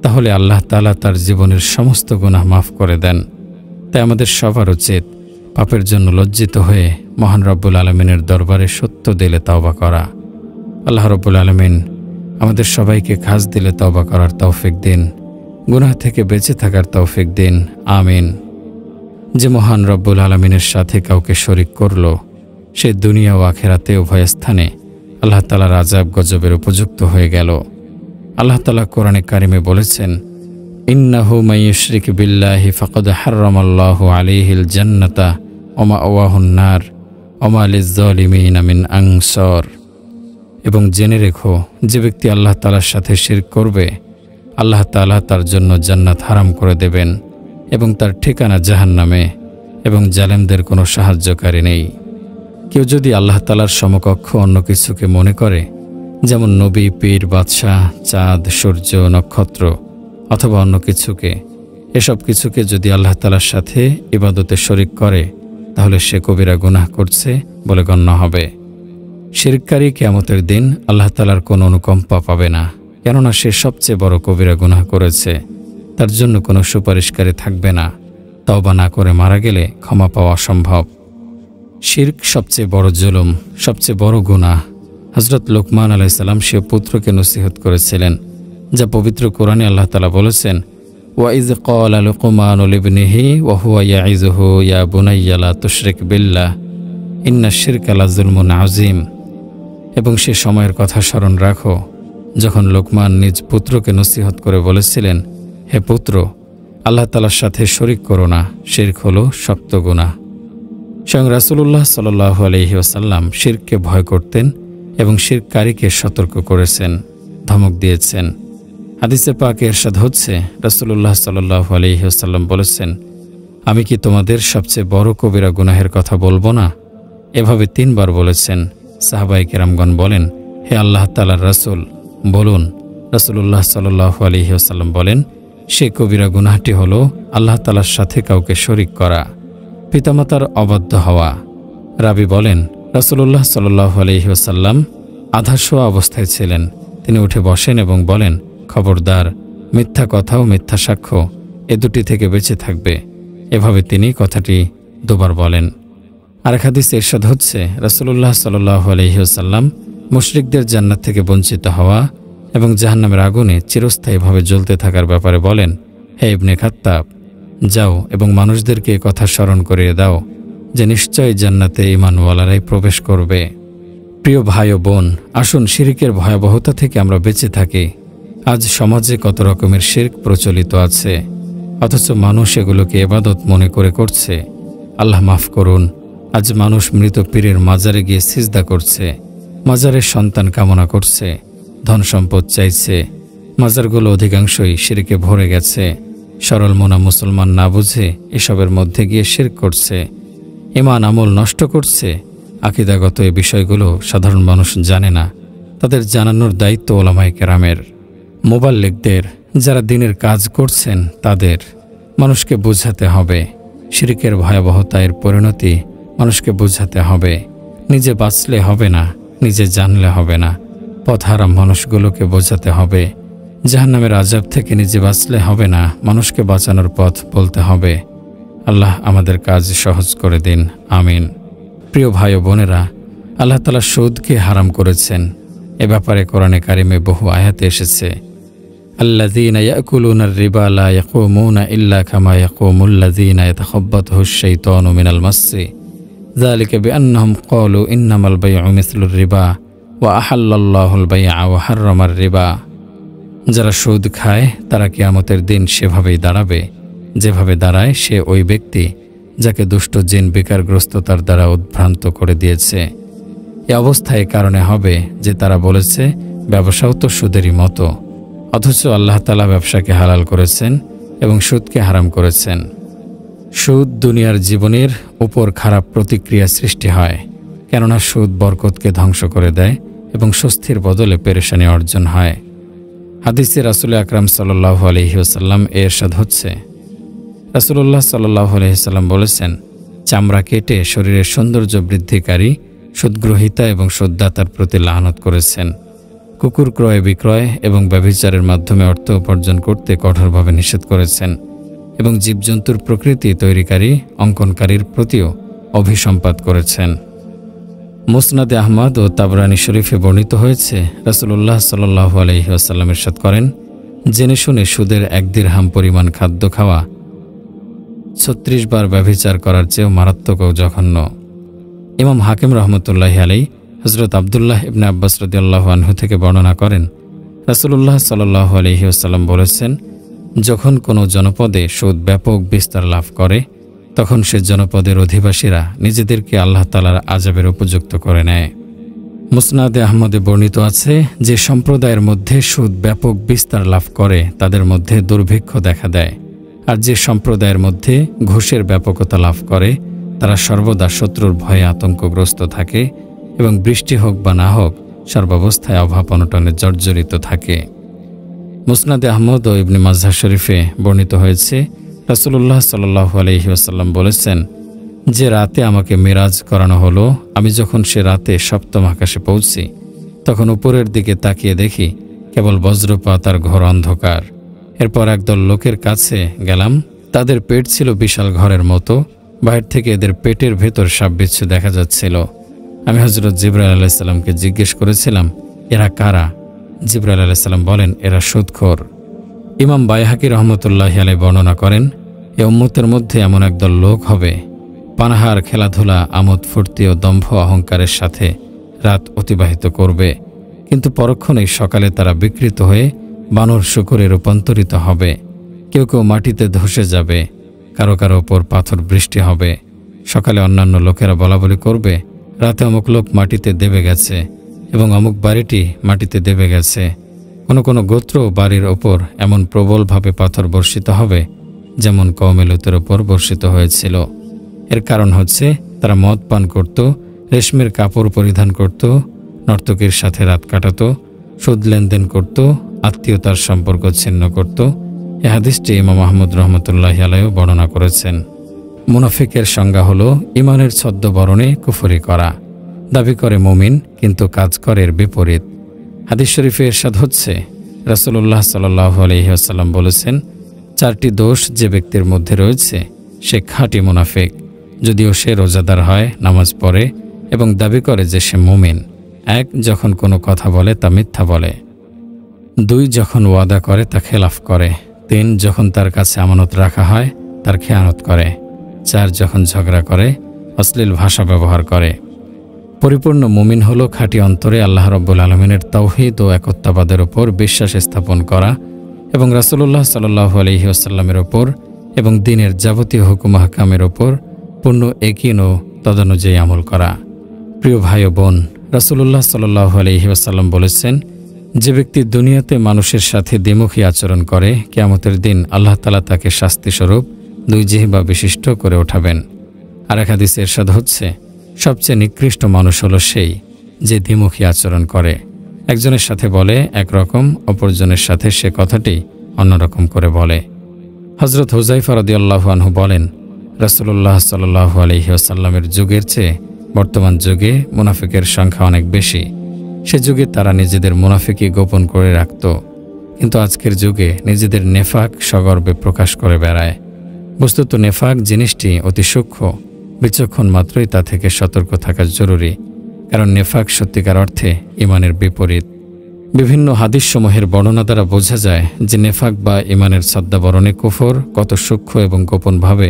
তাহলে আল্লাহ তাআলা তার জীবনের সমস্ত গুনাহ মাফ করে দেন। তাই আমাদের সবার উচিত পাপের জন্য লজ্জিত হয়ে মহান রব্বুল আলামিনের দরবারে সত্য দিলে তওবা করা। আল্লাহ রব্বুল আলামিন আমাদের সবাইকে খাস দিলে তওবা করার তৌফিক দিন, গুনাহ থেকে বেঁচে থাকার তৌফিক দিন। আমিন। যে মহান রব্বুল আলামিনের সাথে কাউকে শরীক করল, সে দুনিয়া ও আখিরাতে উভয় স্থানে আল্লাহ তাআলার আযাব গজবের উপযুক্ত হয়ে গেল। আল্লাহ তাআলা কোরআনে কারিমে বলেছেন, ইন্নাহু মান ইউশরিক বিল্লাহি ফাকাদ হারামাল্লাহু আলাইহিল জান্নাতা ওয়া মাওয়াহুন নার ওয়া মা লিয-যালিমিনা মিন আনসার। এবং জেনে রেখো, যে ব্যক্তি আল্লাহ তাআলার সাথে শিরক করবে, আল্লাহ তাআলা তার জন্য জান্নাত হারাম করে দেবেন এবং তার ঠিকানা জাহান্নামে, এবং জালেমদের কোনো সাহায্যকারী নেই। কেউ যদি আল্লাহ তাআলার সমকক্ষ অন্য কিছুকে মনে করে, যেমন নবী, পীর, বাদশাহ, চাঁদ, সূর্য, নক্ষত্র অথবা অন্য কিছুকে, এসব কিছুকে যদি আল্লাহ তাআলার সাথে ইবাদতে শরীক করে, তাহলে সে কবিরা গুনাহ করছে বলে গণ্য হবে। শিরককারী কিয়ামতের দিন আল্লাহ তাআলার কোনো অনুকম্পা পাবে না, কেননা সে সবচেয়ে বড় কবিরা গুনাহ করেছে। তার জন্য কোনো সুপারিশকারী থাকবে না। তওবা না করে মারা গেলে ক্ষমা পাওয়া অসম্ভব। শিরক সবচেয়ে বড় জুলুম, সবচেয়ে বড় গুনাহ। হযরত লুকমান আলাইহিস সালাম সে পুত্রকে নসিহত করেছিলেন, যা পবিত্র কোরআনে আল্লাহ তাআলা বলেছেন, ওয়া ইয ক্বালা লুকমানু লিবনিহি ওয়া হুয়া ইয়াইযুহু ইয়া বুনাইয়া লা তুশরিক বিল্লাহ ইন্নাশ শিরকা লাযুলমুন আযীম। এবং সে সময়ের কথা স্মরণ রাখো যখন লোকমান নিজ পুত্রকে নসিহত করে বলেছিলেন, হে পুত্র, আল্লাহ তাআলার সাথে শরীক করো না, শিরক হলো শক্ত গুনাহ। স্বয়ং রাসূলুল্লাহ সাল্লাল্লাহু আলাইহি ওয়াসাল্লাম শিরককে ভয় করতেন এবং শিরককারীকে সতর্ক করেছেন, ধমক দিয়েছেন। হাদিসে পাকে ইরশাদ হচ্ছে, রাসূলুল্লাহ সাল্লাল্লাহু আলাইহি ওয়াসাল্লাম বলেছেন, আমি কি তোমাদের সবচেয়ে বড় কবিরা গুনাহের কথা বলবো না? এভাবে 3 বার বলেছেন। সাহাবায়ে কেরামগণ বলেন, হে আল্লাহ তাআলার রাসূল, বলুন। রাসূলুল্লাহ সাল্লাল্লাহু আলাইহি ওয়াসাল্লাম বলেন, সে কবিরা গুনাহটি হলো আল্লাহ তাআলার সাথে কাউকে শরীক করা, পিতামাতার অবাধ্য হওয়া। রাবী বলেন, রাসূলুল্লাহ সাল্লাল্লাহু আলাইহি ওয়াসাল্লাম আধা শোয়া অবস্থায় ছিলেন। তিনি উঠে বসেন এবং বলেন, খবরদার, মিথ্যা কথা ও মিথ্যা সাক্ষ্য এ দুটি থেকে বেঁচে থাকবে। এভাবে তিনি কথাটি দুবার বলেন। আরেক হাদিসে ইরশাদ হচ্ছে, রাসূলুল্লাহ সাল্লাল্লাহু আলাইহি ওয়াসাল্লাম মুশরিকদের জান্নাত থেকে বঞ্চিত হওয়া এবং জাহান্নামের আগুনে চিরস্থায়ীভাবে জ্বলতে থাকার ব্যাপারে বলেন, হে ইবনে খাত্তাব, যাও এবং মানুষদেরকে এ কথা স্মরণ করিয়ে দাও যে নিশ্চয়ই জান্নাতে ঈমানওয়ালারাই প্রবেশ করবে। প্রিয় ভাই ও বোন, আসুন শিরকের ভয়াবহতা থেকে আমরা বেঁচে থাকি। আজ সমাজে কত রকমের শিরক প্রচলিত আছে, অথচ মানুষ এগুলোকে ইবাদত মনে করে করছে। আল্লাহ মাফ করুন, আজ মানুষ মৃত পীরের মাজারে গিয়ে সিজদা করছে, মাজারের সন্তান কামনা করছে, ধন সম্পদ চাইছে। মাজারগুলো অধিকাংশই শিরকে ভরে গেছে। সরল মনা মুসলমান না বুঝে এসবের মধ্যে গিয়ে শিরক করছে, ঈমান আমল নষ্ট করছে। আকীদাগত এই বিষয়গুলো সাধারণ মানুষ জানে না, তাদের জানানোর দায়িত্ব উলামায়ে কেরামের। মুবাল্লিগদের, যারা দ্বীনের কাজ করছেন তাদের মানুষকে বোঝাতে হবে। শিরকের ভয়াবহতা, এর পরিণতি মানুষকে বোঝাতে হবে। নিজে বাঁচলে হবে না, নিজে জানলে হবে না। পথহারা মানুষগুলোকে বোঝাতে হবে। জাহান্নামের আযাব থেকে নিজে বাঁচলে হবে না, মানুষকে বাঁচানোর পথ বলতে হবে। আল্লাহ আমাদের কাজ সহজ করে দিন, আমিন। প্রিয় ভাই ও বোনেরা, আল্লাহ তাআলা সুদকে হারাম করেছেন। এ ব্যাপারে কোরআনে কারিমে বহু আয়াতে এসেছে, আল্লাযীনা ইয়াকুলুনার রিবা লা ইয়াকুমুনা ইল্লা কামা ইয়াকুমুল্লাযীনা ইয়াতাখাব্বাতুহুশ শাইতানু মিনাল মাসসি যালিকা বিআন্নাহুম ক্বালু ইন্নামাল বাই'উ মিসলুর রিবা ওয়া আহাল্লাল্লাহুল বাই'a ওয়া হাররামার রিবা। যারা সুদ খায় তারা কিয়ামতের দিন সেভাবেই দাঁড়াবে যেভাবে দাঁড়ায় সে ওই ব্যক্তি যাকে দুষ্ট জিন বিকারগ্রস্ততার দ্বারা উদ্ভ্রান্ত করে দিয়েছে। এ অবস্থায় কারণে হবে যে তারা বলেছে ব্যবসাও তো সুদেরই মতো, অথচ আল্লাহ তাআলা ব্যবসাকে হালাল করেছেন এবং সুদকে হারাম করেছেন। সুদ দুনিয়ার জীবনের উপর খারাপ প্রতিক্রিয়া সৃষ্টি হয়, কেননা সুদ বরকতকে ধ্বংস করে দেয় এবং স্বস্তির বদলে পেরেশানি অর্জন হয়। হাদিসে রাসূল আকরাম সাল্লাল্লাহু আলাইহি ওয়াসাল্লাম ইরশাদ হচ্ছে, রাসূলুল্লাহ সাল্লাল্লাহু আলাইহি ওয়াসাল্লাম বলেছেন, চামড়া কেটে শরীরের সৌন্দর্য বৃদ্ধিকারী সুদগ্রহীতা এবং সুদদাতার প্রতি লানত করেছেন। কুকুর ক্রয় বিক্রয় এবং ব্যভিচারের মাধ্যমে অর্থ উপার্জন করতে কঠোরভাবে নিষেধ করেছেন এবং জীবজন্তুর প্রকৃতি তৈরিকারী অঙ্কনকারীর প্রতিও অভিসম্পাত করেছেন। মুসনাদে আহমদ ও তাবরানী শরীফে বর্ণিত হয়েছে, রাসূলুল্লাহ সাল্লাল্লাহু আলাইহি ওয়াসাল্লাম ইরশাদ করেন, জেনে শুনে সুদের 1 দিরহাম পরিমাণ খাদ্য খাওয়া 36 বার ব্যভিচার করার চেয়েও মারাত্মক ও জঘন্য। ইমাম হাকিম রহমতুল্লাহি আলাইহি হযরত আব্দুল্লাহ ইবনে আব্বাস রাদিয়াল্লাহু আনহু থেকে বর্ণনা করেন, রাসূলুল্লাহ সাল্লাল্লাহু আলাইহি ওয়াসাল্লাম বলেছেন, যখন কোনো জনপদে সুদ ব্যাপক বিস্তার লাভ করে তখন সে জনপদের অধিবাসীরা নিজেদেরকে আল্লাহ তাআলার আযাবের উপযুক্ত করে নেয়। মুসনাদে আহমদে বর্ণিত আছে, যে সম্প্রদায়ের মধ্যে সুদ ব্যাপক বিস্তার লাভ করে তাদের মধ্যে দুর্ভিক্ষ দেখা দেয়, আর যে সম্প্রদায়ের মধ্যে ঘুষের ব্যাপকতা লাভ করে তারা সর্বদা শত্রুর ভয়ে আতঙ্কগ্রস্ত থাকে এবং বৃষ্টি হোক বা না হোক সর্বাবস্থায় অভাব অনটনে জর্জরিত থাকে। মুসনাদে আহমদ ও ইবনে মাজাহ শরীফে বর্ণিত হয়েছে, রাসূলুল্লাহ সাল্লাল্লাহু আলাইহি ওয়াসাল্লাম বলেছেন, যে রাতে আমাকে মেরাজ করানো হলো, আমি যখন সে রাতে সপ্তম আকাশে পৌঁছি তখন উপরের দিকে তাকিয়ে দেখি কেবল বজ্রপাত আর ঘোর অন্ধকার। এরপর একদল লোকের কাছে গেলাম, তাদের পেট ছিল বিশাল ঘরের মতো, বাইরে থেকে এদের পেটের ভেতর সাপবিচ্ছু দেখা যাচ্ছিল। আমি হযরত জিবরাইল আলাইহিস সালামকে জিজ্ঞেস করেছিলাম, এরা কারা? জিবরাইল আলাইহিস সালাম বলেন, এরা সুদখোর। ইমাম বাইহাকি রহমতুল্লাহি আলাইহি বর্ণনা করেন, এ উম্মতের মধ্যে এমন একদল লোক হবে, পানাহার, খেলাধুলা, আমোদ ফুর্তি ও দম্ভ অহংকারের সাথে রাত অতিবাহিত করবে, কিন্তু পরক্ষণেই সকালে তারা বিকৃত হয়ে বানর শূকরে রূপান্তরিত হবে। কেউ কেউ মাটিতে ধসে যাবে, কারো কারো ওপর পাথর বৃষ্টি হবে। সকালে অন্যান্য লোকেরা বলাবলি করবে, রাতে অমুক লোক মাটিতে দেবে গেছে এবং অমুক বাড়িটি মাটিতে দেবে গেছে। কোনো কোনো গোত্র বাড়ির ওপর এমন প্রবলভাবে পাথর বর্ষিত হবে যেমন কওমে লূতের ওপর বর্ষিত হয়েছিল। এর কারণ হচ্ছে তারা মদ পান করত, রেশমের কাপড় পরিধান করত, নর্তকীর সাথে রাত কাটাত, সুদ লেনদেন করত, আত্মীয়তার সম্পর্ক ছিন্ন করত। এ হাদিসটি ইমাম আহমদ রহমতুল্লাহি আলাইহি বর্ণনা করেছেন। মুনাফিকের সংজ্ঞা হলো ইমানের ছদ্মবরণে কুফরি করা, দাবি করে মুমিন কিন্তু কাজ করে এর বিপরীত। হাদিস শরীফে ইরশাদ হচ্ছে, রাসূলুল্লাহ সাল্লাল্লাহু আলাইহি ওয়াসাল্লাম বলেছেন, 4টি দোষ যে ব্যক্তির মধ্যে রয়েছে সে খাঁটি মুনাফিক। যদিও সে রোজাদার হয়, নামাজ পড়ে এবং দাবি করে যে সে মুমিন। 1, যখন কোনো কথা বলে তা মিথ্যা বলে। 2, যখন ওয়াদা করে তা খেলাফ করে। 3, যখন তার কাছে আমানত রাখা হয় তার খেয়ানত করে। 4, যখন ঝগড়া করে অশ্লীল ভাষা ব্যবহার করে। পরিপূর্ণ মুমিন হলো খাঁটি অন্তরে আল্লাহ রাব্বুল আলামিনের তাওহীদ ও একত্ববাদের উপর বিশ্বাস স্থাপন করা এবং রাসূলুল্লাহ সাল্লাল্লাহু আলাইহি ওয়াসাল্লামের উপর এবং দ্বীনের যাবতীয় হুকুম আহকামের উপর পূর্ণ ইয়াকিন ও তদনুযায়ী আমল করা। প্রিয় ভাই ও বোন, রাসূলুল্লাহ সাল্লাল্লাহু আলাইহি ওয়াসাল্লাম বলেছেন, যে ব্যক্তি দুনিয়াতে মানুষের সাথে দ্বিমুখী আচরণ করে, কিয়ামতের দিন আল্লাহ তাআলা তাকে শাস্তিস্বরূপ 2 জিহ্বা বিশিষ্ট করে ওঠাবেন। আর এক হাদিসে ইরশাদ হচ্ছে, সবচেয়ে নিকৃষ্ট মানুষ হলো সেই যে দ্বিমুখী আচরণ করে। একজনের সাথে বলে একরকম, অপরজনের সাথে সে কথাটি অন্যরকম করে বলে। হযরত হুযায়ফা রাদিয়াল্লাহু আনহু বলেন, রাসূলুল্লাহ সাল্লাল্লাহু আলাইহি ওয়াসাল্লামের যুগের চেয়ে বর্তমান যুগে মুনাফিকের সংখ্যা অনেক বেশি। সে যুগে তারা নিজেদের মুনাফিকি গোপন করে রাখত, কিন্তু আজকের যুগে নিজেদের নেফাক সগর্বে প্রকাশ করে বেড়ায়। বস্তুত নেফাক জিনিসটি অতি সূক্ষ্ম, বিচক্ষণ মাত্রই তা থেকে সতর্ক থাকা জরুরি, কারণ নেফাক সত্যিকার অর্থে ঈমানের বিপরীত। বিভিন্ন হাদিসসমূহের বর্ণনা দ্বারা বোঝা যায় যে নেফাক বা ঈমানের ছদ্মাবরণে কুফর কত সূক্ষ্ম এবং গোপনভাবে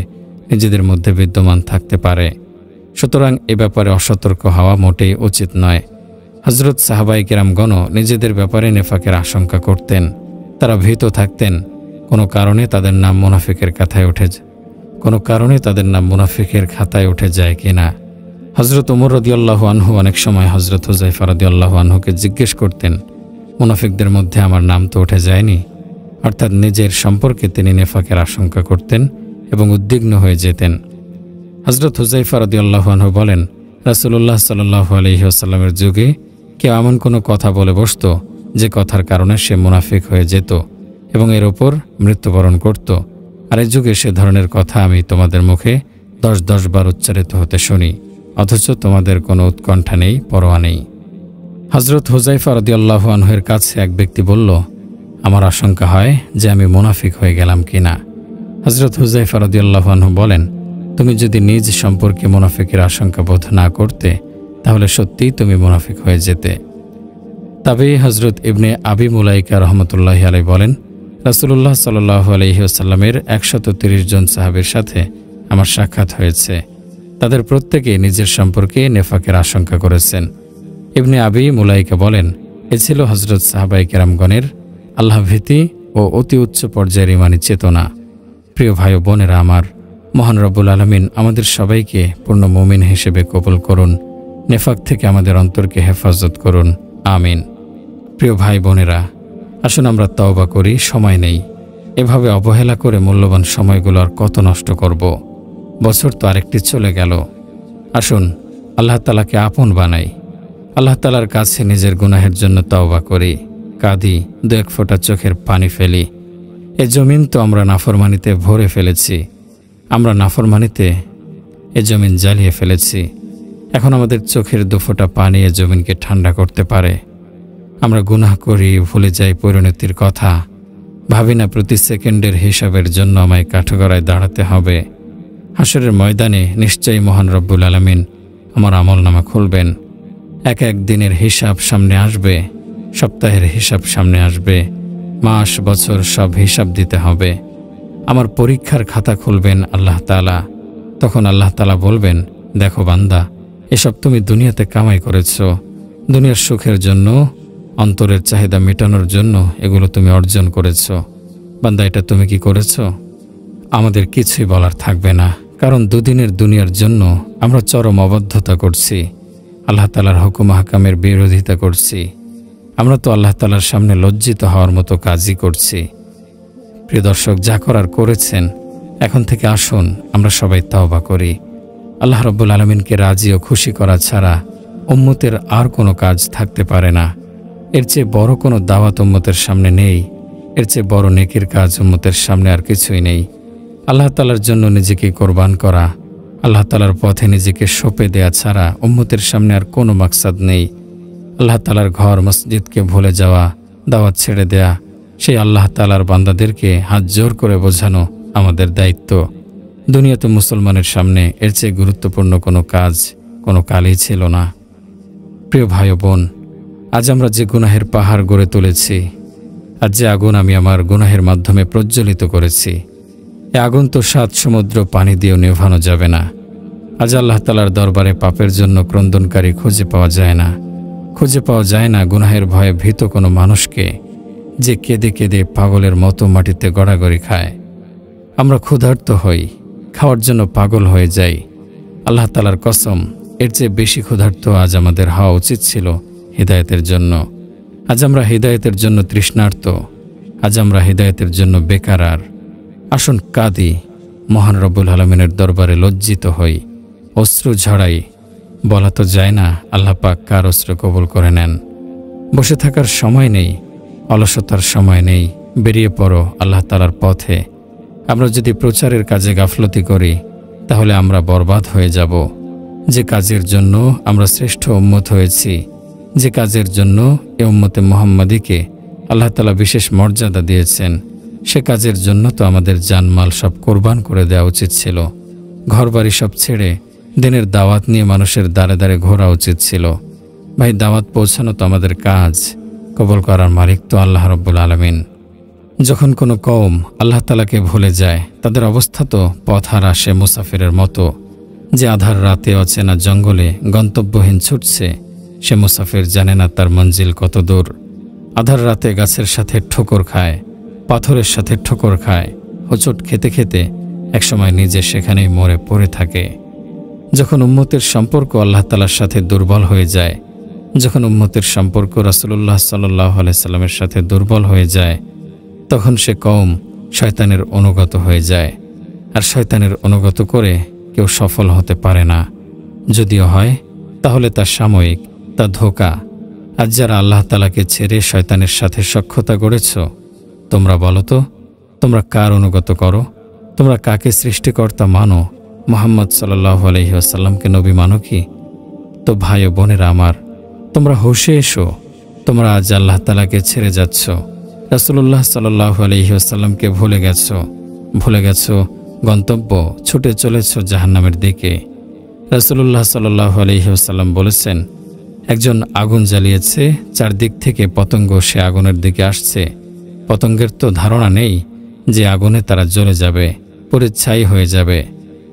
নিজেদের মধ্যে বিদ্যমান থাকতে পারে। সুতরাং এ ব্যাপারে অসতর্ক হওয়া মোটেই উচিত নয়। হযরত সাহাবায়ে কেরামগণও নিজেদের ব্যাপারে নেফাকের আশঙ্কা করতেন। তারা ভীত থাকতেন কোনো কারণে তাদের নাম মুনাফিকের খাতায় উঠে যায় কিনা। হযরত ওমর রাদিয়াল্লাহু আনহু অনেক সময় হযরত হুযায়ফা রাদিয়াল্লাহু আনহুকে জিজ্ঞেস করতেন, মুনাফিকদের মধ্যে আমার নাম তো উঠে যায়নি? অর্থাৎ নিজের সম্পর্কে তিনি নেফাকের আশঙ্কা করতেন এবং উদ্বিগ্ন হয়ে যেতেন। হযরত হুযায়ফা রাদিয়াল্লাহু আনহু বলেন, রাসূলুল্লাহ সাল্লাল্লাহু আলাইহি ওয়াসাল্লামের যুগে কেউ এমন কোনো কথা বলে বসত যে কথার কারণে সে মুনাফিক হয়ে যেত এবং এর ওপর মৃত্যুবরণ করত। আর এই যুগে সে ধরনের কথা আমি তোমাদের মুখে 10 বার উচ্চারিত হতে শুনি, অথচ তোমাদের কোনো উৎকণ্ঠা নেই, পরোয়া নেই। হযরত হুযায়ফা রাদিয়াল্লাহু আনহুর কাছে এক ব্যক্তি বলল, আমার আশঙ্কা হয় যে আমি মুনাফিক হয়ে গেলাম কিনা। হযরত হুযায়ফা রাদিয়াল্লাহু আনহু বলেন, তুমি যদি নিজ সম্পর্কে মুনাফিকের আশঙ্কা বোধ না করতে তাহলে সত্যিই তুমি মুনাফিক হয়ে যেতে। তবে হযরত ইবনে আবি মুলাইকা রাহমাতুল্লাহি আলাইহি বলেন, রাসূলুল্লাহ সাল্লাল্লাহু আলাইহি ওয়াসাল্লামের 130 জন সাহাবীর সাথে আমার সাক্ষাৎ হয়েছে। তাদের প্রত্যেকেই নিজের সম্পর্কে নেফাকের আশঙ্কা করেছেন। ইবনে আবি মুলাইকা বলেন, এ ছিল হযরত সাহাবায়ে কেরামগণের আল্লাহ ভীতি ও অতি উচ্চ পর্যায়ের ঈমানী চেতনা। প্রিয় ভাই ও বোনেরা আমার, মহান রব্বুল আলামিন আমাদের সবাইকে পূর্ণ মুমিন হিসেবে কবুল করুন, নেফাক থেকে আমাদের অন্তরকে হেফাজত করুন, আমিন। প্রিয় ভাই বোনেরা, আসুন আমরা তওবা করি, সময় নেই। এভাবে অবহেলা করে মূল্যবান সময়গুলো আর কত নষ্ট করব। বছর তো আরেকটি চলে গেল। আসুন আল্লাহ তাআলাকে আপন বানাই, আল্লাহ তাআলার কাছে নিজের গুনাহের জন্য তওবা করি, কাঁদি, 2-1 ফোঁটা চোখের পানি ফেলি। এ জমিন তো আমরা নাফরমানিতে ভরে ফেলেছি, আমরা নাফরমানিতে এ জমিন জ্বালিয়ে ফেলেছি। এখন আমাদের চোখের 2 ফোঁটা পানি এ জমিনকে ঠান্ডা করতে পারে। আমরা গুনাহ করি, ভুলে যাই পরিণতির কথা, ভাবি না প্রতি সেকেন্ডের হিসাবের জন্য আমায় কাঠগড়ায় দাঁড়াতে হবে। হাসরের ময়দানে নিশ্চয়ই মহান রব্বুল আলামিন আমার আমলনামা খুলবেন। এক দিনের হিসাব সামনে আসবে, সপ্তাহের হিসাব সামনে আসবে, মাস বছর সব হিসাব দিতে হবে। আমার পরীক্ষার খাতা খুলবেন আল্লাহ তাআলা। তখন আল্লাহ তাআলা বলবেন, দেখো বান্দা, এসব তুমি দুনিয়াতে কামাই করেছ, দুনিয়ার সুখের জন্য, অন্তরের চাহিদা মেটানোর জন্য এগুলো তুমি অর্জন করেছ। বান্দা, এটা তুমি কি করেছ? আমাদের কিছুই বলার থাকবে না, কারণ দুদিনের দুনিয়ার জন্য আমরা চরম অবাধ্যতা করছি, আল্লাহ তাআলার হুকুম আহকামের বিরোধিতা করছি। আমরা তো আল্লাহ তাআলার সামনে লজ্জিত হওয়ার মতো কাজই করছি। প্রিয় দর্শক, যা করার করেছেন, এখন থেকে আসুন আমরা সবাই তওবা করি। আল্লাহ রাব্বুল আলামিনকে রাজি ও খুশি করা ছাড়া উম্মতের আর কোনো কাজ থাকতে পারে না। এর চেয়ে বড় কোনো দাওয়াত উম্মতের সামনে নেই, এর চেয়ে বড় নেকির কাজ উম্মতের সামনে আর কিছুই নেই। আল্লাহ তাআলার জন্য নিজেকে কোরবান করা, আল্লাহ তাআলার পথে নিজেকে সঁপে দেয়া ছাড়া উম্মতের সামনে আর কোনো মাকসাদ নেই। আল্লাহ তাআলার ঘর মসজিদকে ভুলে যাওয়া, দাওয়াত ছেড়ে দেয়া, সেই আল্লাহ তাআলার বান্দাদেরকে হাত জোর করে বোঝানো আমাদের দায়িত্ব। দুনিয়াতে মুসলমানের সামনে এর চেয়ে গুরুত্বপূর্ণ কোনো কাজ কোনো কালই ছিল না। প্রিয় ভাই ও বোন, আজ আমরা যে গুনাহের পাহাড় গড়ে তুলেছি, আজ যে আগুন আমি আমার গুনাহের মাধ্যমে প্রজ্বলিত করেছি, এ আগুন তো 7 সমুদ্র পানি দিয়েও নেভানো যাবে না। আজ আল্লাহ তাআলার দরবারে পাপের জন্য ক্রন্দনকারী খুঁজে পাওয়া যায় না। খুঁজে পাওয়া যায় না গুনাহের ভয়ে ভীত কোনো মানুষকে, যে কেঁদে কেঁদে পাগলের মতো মাটিতে গড়াগড়ি খায়। আমরা ক্ষুধার্ত হই, খাওয়ার জন্য পাগল হয়ে যাই। আল্লাহ তাআলার কসম, এর চেয়ে বেশি ক্ষুধার্ত আজ আমাদের হওয়া উচিত ছিল হিদায়াতের জন্য। আজ আমরা হিদায়াতের জন্য তৃষ্ণার্ত, আজ আমরা হিদায়াতের জন্য বেকারার। আসুন কাঁদি, মহান রব্বুল আলামিনের দরবারে লজ্জিত হই, অশ্রু ঝরাই। বলা তো যায় না আল্লাহ পাক কার অশ্রু কবুল করে নেন। বসে থাকার সময় নেই, অলসতার সময় নেই, বেরিয়ে পড়ো আল্লাহ তাআলার পথে। আমরা যদি প্রচারের কাজে গাফলতি করি তাহলে আমরা বরবাদ হয়ে যাব। যে কাজের জন্য আমরা শ্রেষ্ঠ উম্মত হয়েছি, যে কাজের জন্য এ উম্মতে মুহাম্মাদীকে আল্লাহ তাআলা বিশেষ মর্যাদা দিয়েছেন, সে কাজের জন্য তো আমাদের জানমাল সব কোরবান করে দেওয়া উচিত ছিল। ঘরবাড়ি সব ছেড়ে দিনের দাওয়াত নিয়ে মানুষের দ্বারে দ্বারে ঘোরা উচিত ছিল। ভাই, দাওয়াত পৌঁছানো তো আমাদের কাজ, কবুল করার মালিক তো আল্লাহ রব্বুল আলামিন। যখন কোনো কওম আল্লাহ তাআলাকে ভুলে যায়, তাদের অবস্থা তো পথহারা সে মুসাফিরের মতো, যে আধার রাতে অচেনা জঙ্গলে গন্তব্যহীন ছুটছে। সে মুসাফির জানে না তার মঞ্জিল কত দূর। আধার রাতে গাছের সাথে ঠোকর খায়, পাথরের সাথে ঠোকর খায়, হোঁচট খেতে খেতে একসময় নিজে সেখানেই মরে পড়ে থাকে। যখন উম্মতের সম্পর্ক আল্লাহ তাআলার সাথে দুর্বল হয়ে যায়, যখন উম্মতের সম্পর্ক রাসূলুল্লাহ সাল্লাল্লাহু আলাইহি সাল্লামের সাথে দুর্বল হয়ে যায়, তখন সে কওম শয়তানের অনুগত হয়ে যায়। আর শয়তানের অনুগত করে কেউ সফল হতে পারে না। যদিও হয় তাহলে তা সাময়িক, তা ধোঁকা। আজ যারা আল্লাহ তাআলাকে ছেড়ে শয়তানের সাথে সখ্যতা গড়েছ, তোমরা বলো তো, তোমরা কার অনুগত করো? তোমরা কাকে সৃষ্টিকর্তা মানো? মুহাম্মদ সাল্লাল্লাহু আলাইহি ওয়াসাল্লামকে নবী মানো কি? তো ভাই ও বোনেরা আমার, তোমরা হোশে এসো। তোমরা আজ আল্লাহ তাআলাকে ছেড়ে যাচ্ছ, রাসূলুল্লাহ সাল্লাল্লাহু আলাইহি ওয়াসাল্লামকে ভুলে গেছো গন্তব্য, ছুটে চলেছ জাহান্নামের দিকে। রাসূলুল্লাহ সাল্লাল্লাহু আলাইহি ওয়াসাল্লাম বলেছেন, একজন আগুন জ্বালিয়েছে, চারদিক থেকে পতঙ্গ সে আগুনের দিকে আসছে। পতঙ্গের তো ধারণা নেই যে আগুনে তারা জ্বলে যাবে, পুড়ে ছাই হয়ে যাবে।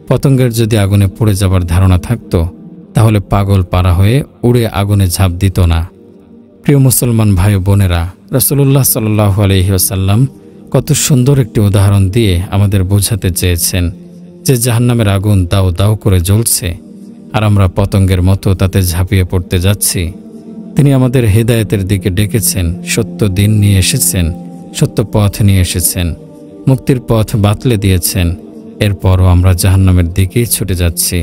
পতঙ্গের যদি আগুনে পুড়ে যাবার ধারণা থাকতো, তাহলে পাগল পারা হয়ে উড়ে আগুনে ঝাঁপ দিত না। প্রিয় মুসলমান ভাই ও বোনেরা, রাসূলুল্লাহ সাল্লাল্লাহু আলাইহি ওয়াসাল্লাম কত সুন্দর একটি উদাহরণ দিয়ে আমাদের বোঝাতে চেয়েছেন যে জাহান্নামের আগুন দাউ দাউ করে জ্বলছে, আর আমরা পতঙ্গের মতো তাতে ঝাঁপিয়ে পড়তে যাচ্ছি। তিনি আমাদের হিদায়াতের দিকে ডেকেছেন, সত্য দিন নিয়ে এসেছেন, সত্য পথ নিয়ে এসেছেন, মুক্তির পথ বাতলে দিয়েছেন। এরপরও আমরা জাহান্নামের দিকেই ছুটে যাচ্ছি।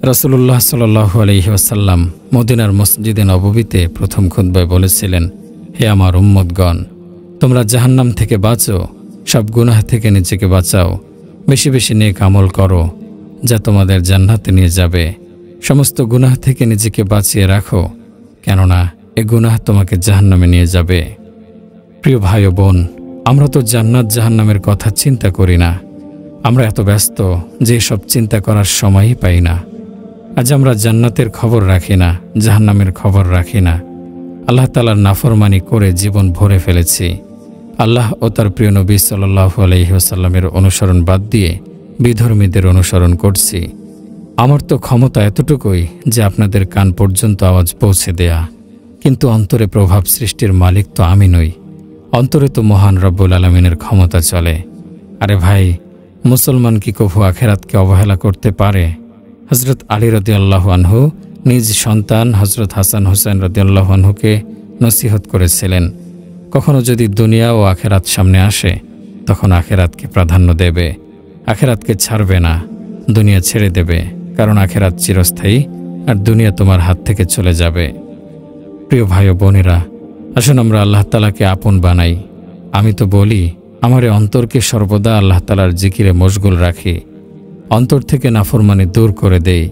রাসূলুল্লাহ সাল্লাল্লাহু আলাইহি ওয়াসাল্লাম মদিনার মসজিদে নববীতে প্রথম খুতবায় বলেছিলেন, হে আমার উম্মতগণ, তোমরা জাহান্নাম থেকে বাঁচো, সব গুনাহ থেকে নিজেকে বাঁচাও, বেশি বেশি নেক আমল করো, যা তোমাদের জান্নাতে নিয়ে যাবে। সমস্ত গুনাহ থেকে নিজেকে বাঁচিয়ে রাখো, কেননা এ গুনাহ তোমাকে জাহান্নামে নিয়ে যাবে। প্রিয় ভাই ও বোন, আমরা তো জান্নাত জাহান্নামের কথা চিন্তা করি না। আমরা এত ব্যস্ত যে সব চিন্তা করার সময়ই পাই না। আজ আমরা জান্নাতের খবর রাখি না, জাহান্নামের খবর রাখি না। আল্লাহ তাআলার নাফরমানি করে জীবন ভরে ফেলেছি। আল্লাহ ও তার প্রিয় নবী সাল্লাল্লাহু আলাইহি ওয়াসাল্লামের অনুসরণ বাদ দিয়ে বিধর্মীদের অনুসরণ করছি। আমার তো ক্ষমতা এতটুকুই যে আপনাদের কান পর্যন্ত আওয়াজ পৌঁছে দেয়া, কিন্তু অন্তরে প্রভাব সৃষ্টির মালিক তো আমি নই। অন্তরে তো মহান রব্বুল আলামিনের ক্ষমতা চলে। আরে ভাই, মুসলমান কি কভু আখেরাতকে অবহেলা করতে পারে? হযরত আলী রাদিয়াল্লাহু আনহু নিজ সন্তান হযরত হাসান হুসাইন রাদিয়াল্লাহু আনহুকে নসিহত করেছিলেন, কখনো যদি দুনিয়া ও আখেরাত সামনে আসে, তখন আখেরাতকে প্রাধান্য দেবে, আখেরাতকে ছাড়বে না, দুনিয়া ছেড়ে দেবে। কারণ আখেরাত চিরস্থায়ী, আর দুনিয়া তোমার হাত থেকে চলে যাবে। প্রিয় ভাই ও বোনেরা, আসুন আমরা আল্লাহ তাআলাকে আপন বানাই। আমি তো বলি, আমার এই অন্তরকে সর্বদা আল্লাহ তাআলার জিকিরে মশগুল রাখি, অন্তর থেকে নাফরমানি দূর করে দেই।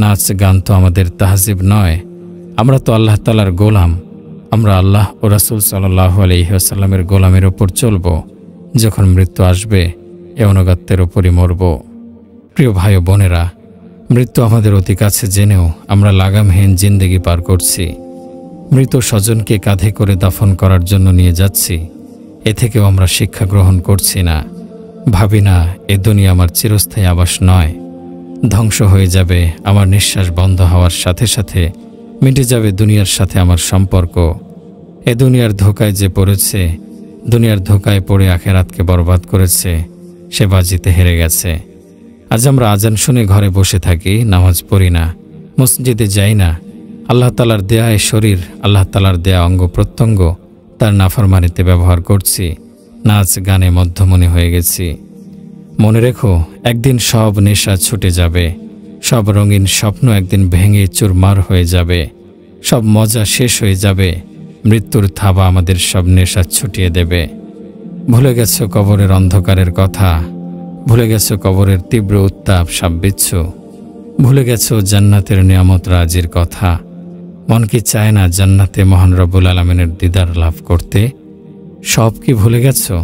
নাচ গান তো আমাদের তাহজিব নয়। আমরা তো আল্লাহ তাআলার গোলাম, আমরা আল্লাহ ও রাসূল সাল্লাল্লাহু আলাইহি ওয়াসাল্লামের গোলামের ওপর চলব। যখন মৃত্যু আসবে এ অনুগত্যের ওপরই মরব। প্রিয় ভাই ও বোনেরা, মৃত্যু আমাদের অতি কাছে জেনেও আমরা লাগামহীন জিন্দেগি পার করছি। মৃত স্বজনকে কাঁধে করে দাফন করার জন্য নিয়ে যাচ্ছি, এ থেকেও আমরা শিক্ষা গ্রহণ করছি না। ভাবি না এ দুনিয়া আমার চিরস্থায়ী আবাস নয়। ধ্বংস হয়ে যাবে, আমার নিঃশ্বাস বন্ধ হওয়ার সাথে সাথে মিটে যাবে দুনিয়ার সাথে আমার সম্পর্ক। এ দুনিয়ার ধোকায় যে পড়েছে, দুনিয়ার ধোকায় পড়ে আখিরাতকে বরবাদ করেছে, সে বাজিতে হেরে গেছে। আজ আমরা আজান শুনে ঘরে বসে থাকি, নামাজ পড়ি না, মসজিদে যাই না। আল্লাহ তাআলার দেয়া এ শরীর, আল্লাহ তাআলার দেয়া অঙ্গ প্রত্যঙ্গ তার নাফরমানিতে ব্যবহার করছি। নাচ গানে মধ্যমণি হয়ে গেছি। মনে রেখো, একদিন সব নেশা ছুটে যাবে, সব রঙিন স্বপ্ন একদিন ভেঙে চুরমার হয়ে যাবে, সব মজা শেষ হয়ে যাবে। মৃত্যুর থাবা আমাদের সব নেশা ছুটিয়ে দেবে। ভুলে গেছো কবরের অন্ধকারের কথা, ভুলে গেছো কবরের তীব্র উত্তাপ সাববিচ্ছু, ভুলে গেছো জান্নাতের নিয়ামত রাজির কথা। মন কি চায় না জান্নাতে মহান রব্বুল আলামিনের দিদার লাভ করতে? সব কি ভুলে গেছো?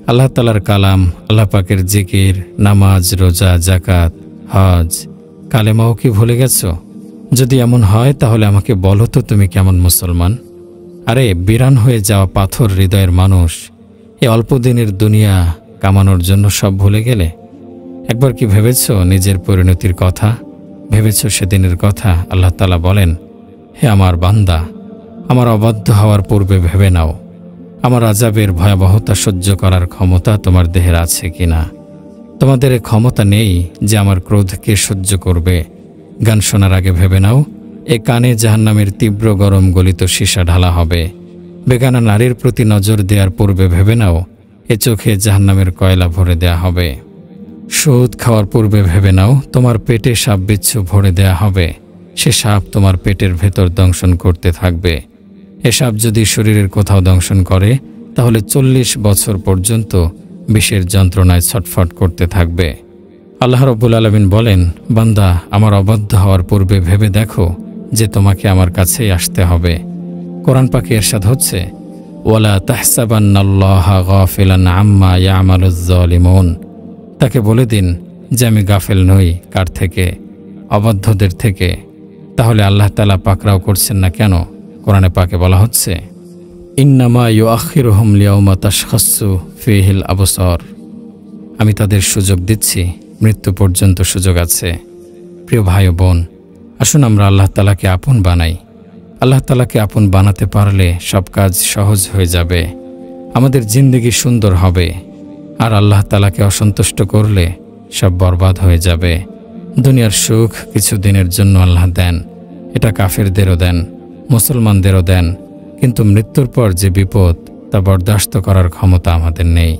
আল্লাহ তাআলার কালাম, আল্লাহ পাকের জিকির, নামাজ, রোজা, যাকাত, হজ, কালেমাও কি ভুলে গেছো? যদি এমন হয় তাহলে আমাকে বলো তো তুমি কেমন মুসলমান? আরে বিরান হয়ে যাওয়া পাথর হৃদয়ের মানুষ, এই অল্প দিনের দুনিয়া কামানোর জন্য সব ভুলে গেলে? একবার কি ভেবেছো নিজের পরিণতির কথা? ভেবেছো সেদিনের কথা? আল্লাহ তাআলা বলেন, হে আমার বান্দা, আমার অবাধ্য হওয়ার পূর্বে ভেবে নাও, আমার আযাবের ভয়াবহতা সহ্য করার ক্ষমতা তোমার দেহের আছে কিনা। তোমাদের এ ক্ষমতা নেই যে আমার ক্রোধকে সহ্য করবে। গান শোনার আগে ভেবে নাও, এ কানে জাহান্নামের তীব্র গরম গলিত সীসা ঢালা হবে। বেগানা নারীর প্রতি নজর দেওয়ার পূর্বে ভেবে নাও, এ চোখে জাহান্নামের কয়লা ভরে দেয়া হবে। সুদ খাওয়ার পূর্বে ভেবে নাও, তোমার পেটে সাপ বিচ্ছু ভরে দেয়া হবে। সে সাপ তোমার পেটের ভেতর দংশন করতে থাকবে। এ সাপ যদি শরীরের কোথাও দংশন করে তাহলে 40 বছর পর্যন্ত বিষের যন্ত্রণায় ছটফট করতে থাকবে। আল্লাহ রাব্বুল আলামিন বলেন, বান্দা, আমার অবাধ্য হওয়ার পূর্বে ভেবে দেখো যে তোমাকে আমার কাছেই আসতে হবে। কোরআন পাকে ইরশাদ হচ্ছে, ওয়ালা তাহসাবান্নাল্লাহা গাফিলান আম্মা ইয়ামালুজ জালিমুন। তাকে বলে দিন যে আমি গাফেল নই। কার থেকে? অবাধ্যদের থেকে। তাহলে আল্লাহ তাআলা পাকড়াও করছেন না কেন? কোরআনে পাকে বলা হচ্ছে, ইন্নামা ইউআখিরুহুম লিয়াউমা তাশখাসু ফীহিল আবসার। আমি তাদের সুযোগ দিচ্ছি, মৃত্যু পর্যন্ত সুযোগ আছে। প্রিয় ভাই ও বোন, আসুন আমরা আল্লাহ তাআলাকে আপন বানাই। আল্লাহ তাআলাকে আপন বানাতে পারলে সব কাজ সহজ হয়ে যাবে, আমাদের জিন্দেগি সুন্দর হবে। আর আল্লাহ তাআলাকে অসন্তুষ্ট করলে সব বরবাদ হয়ে যাবে। দুনিয়ার সুখ কিছু দিনের জন্য আল্লাহ দেন, এটা কাফেরদেরও দেন, মুসলমানদেরও দেন, কিন্তু মৃত্যুর পর যে বিপদ তা বরদাস্ত করার ক্ষমতা আমাদের নেই।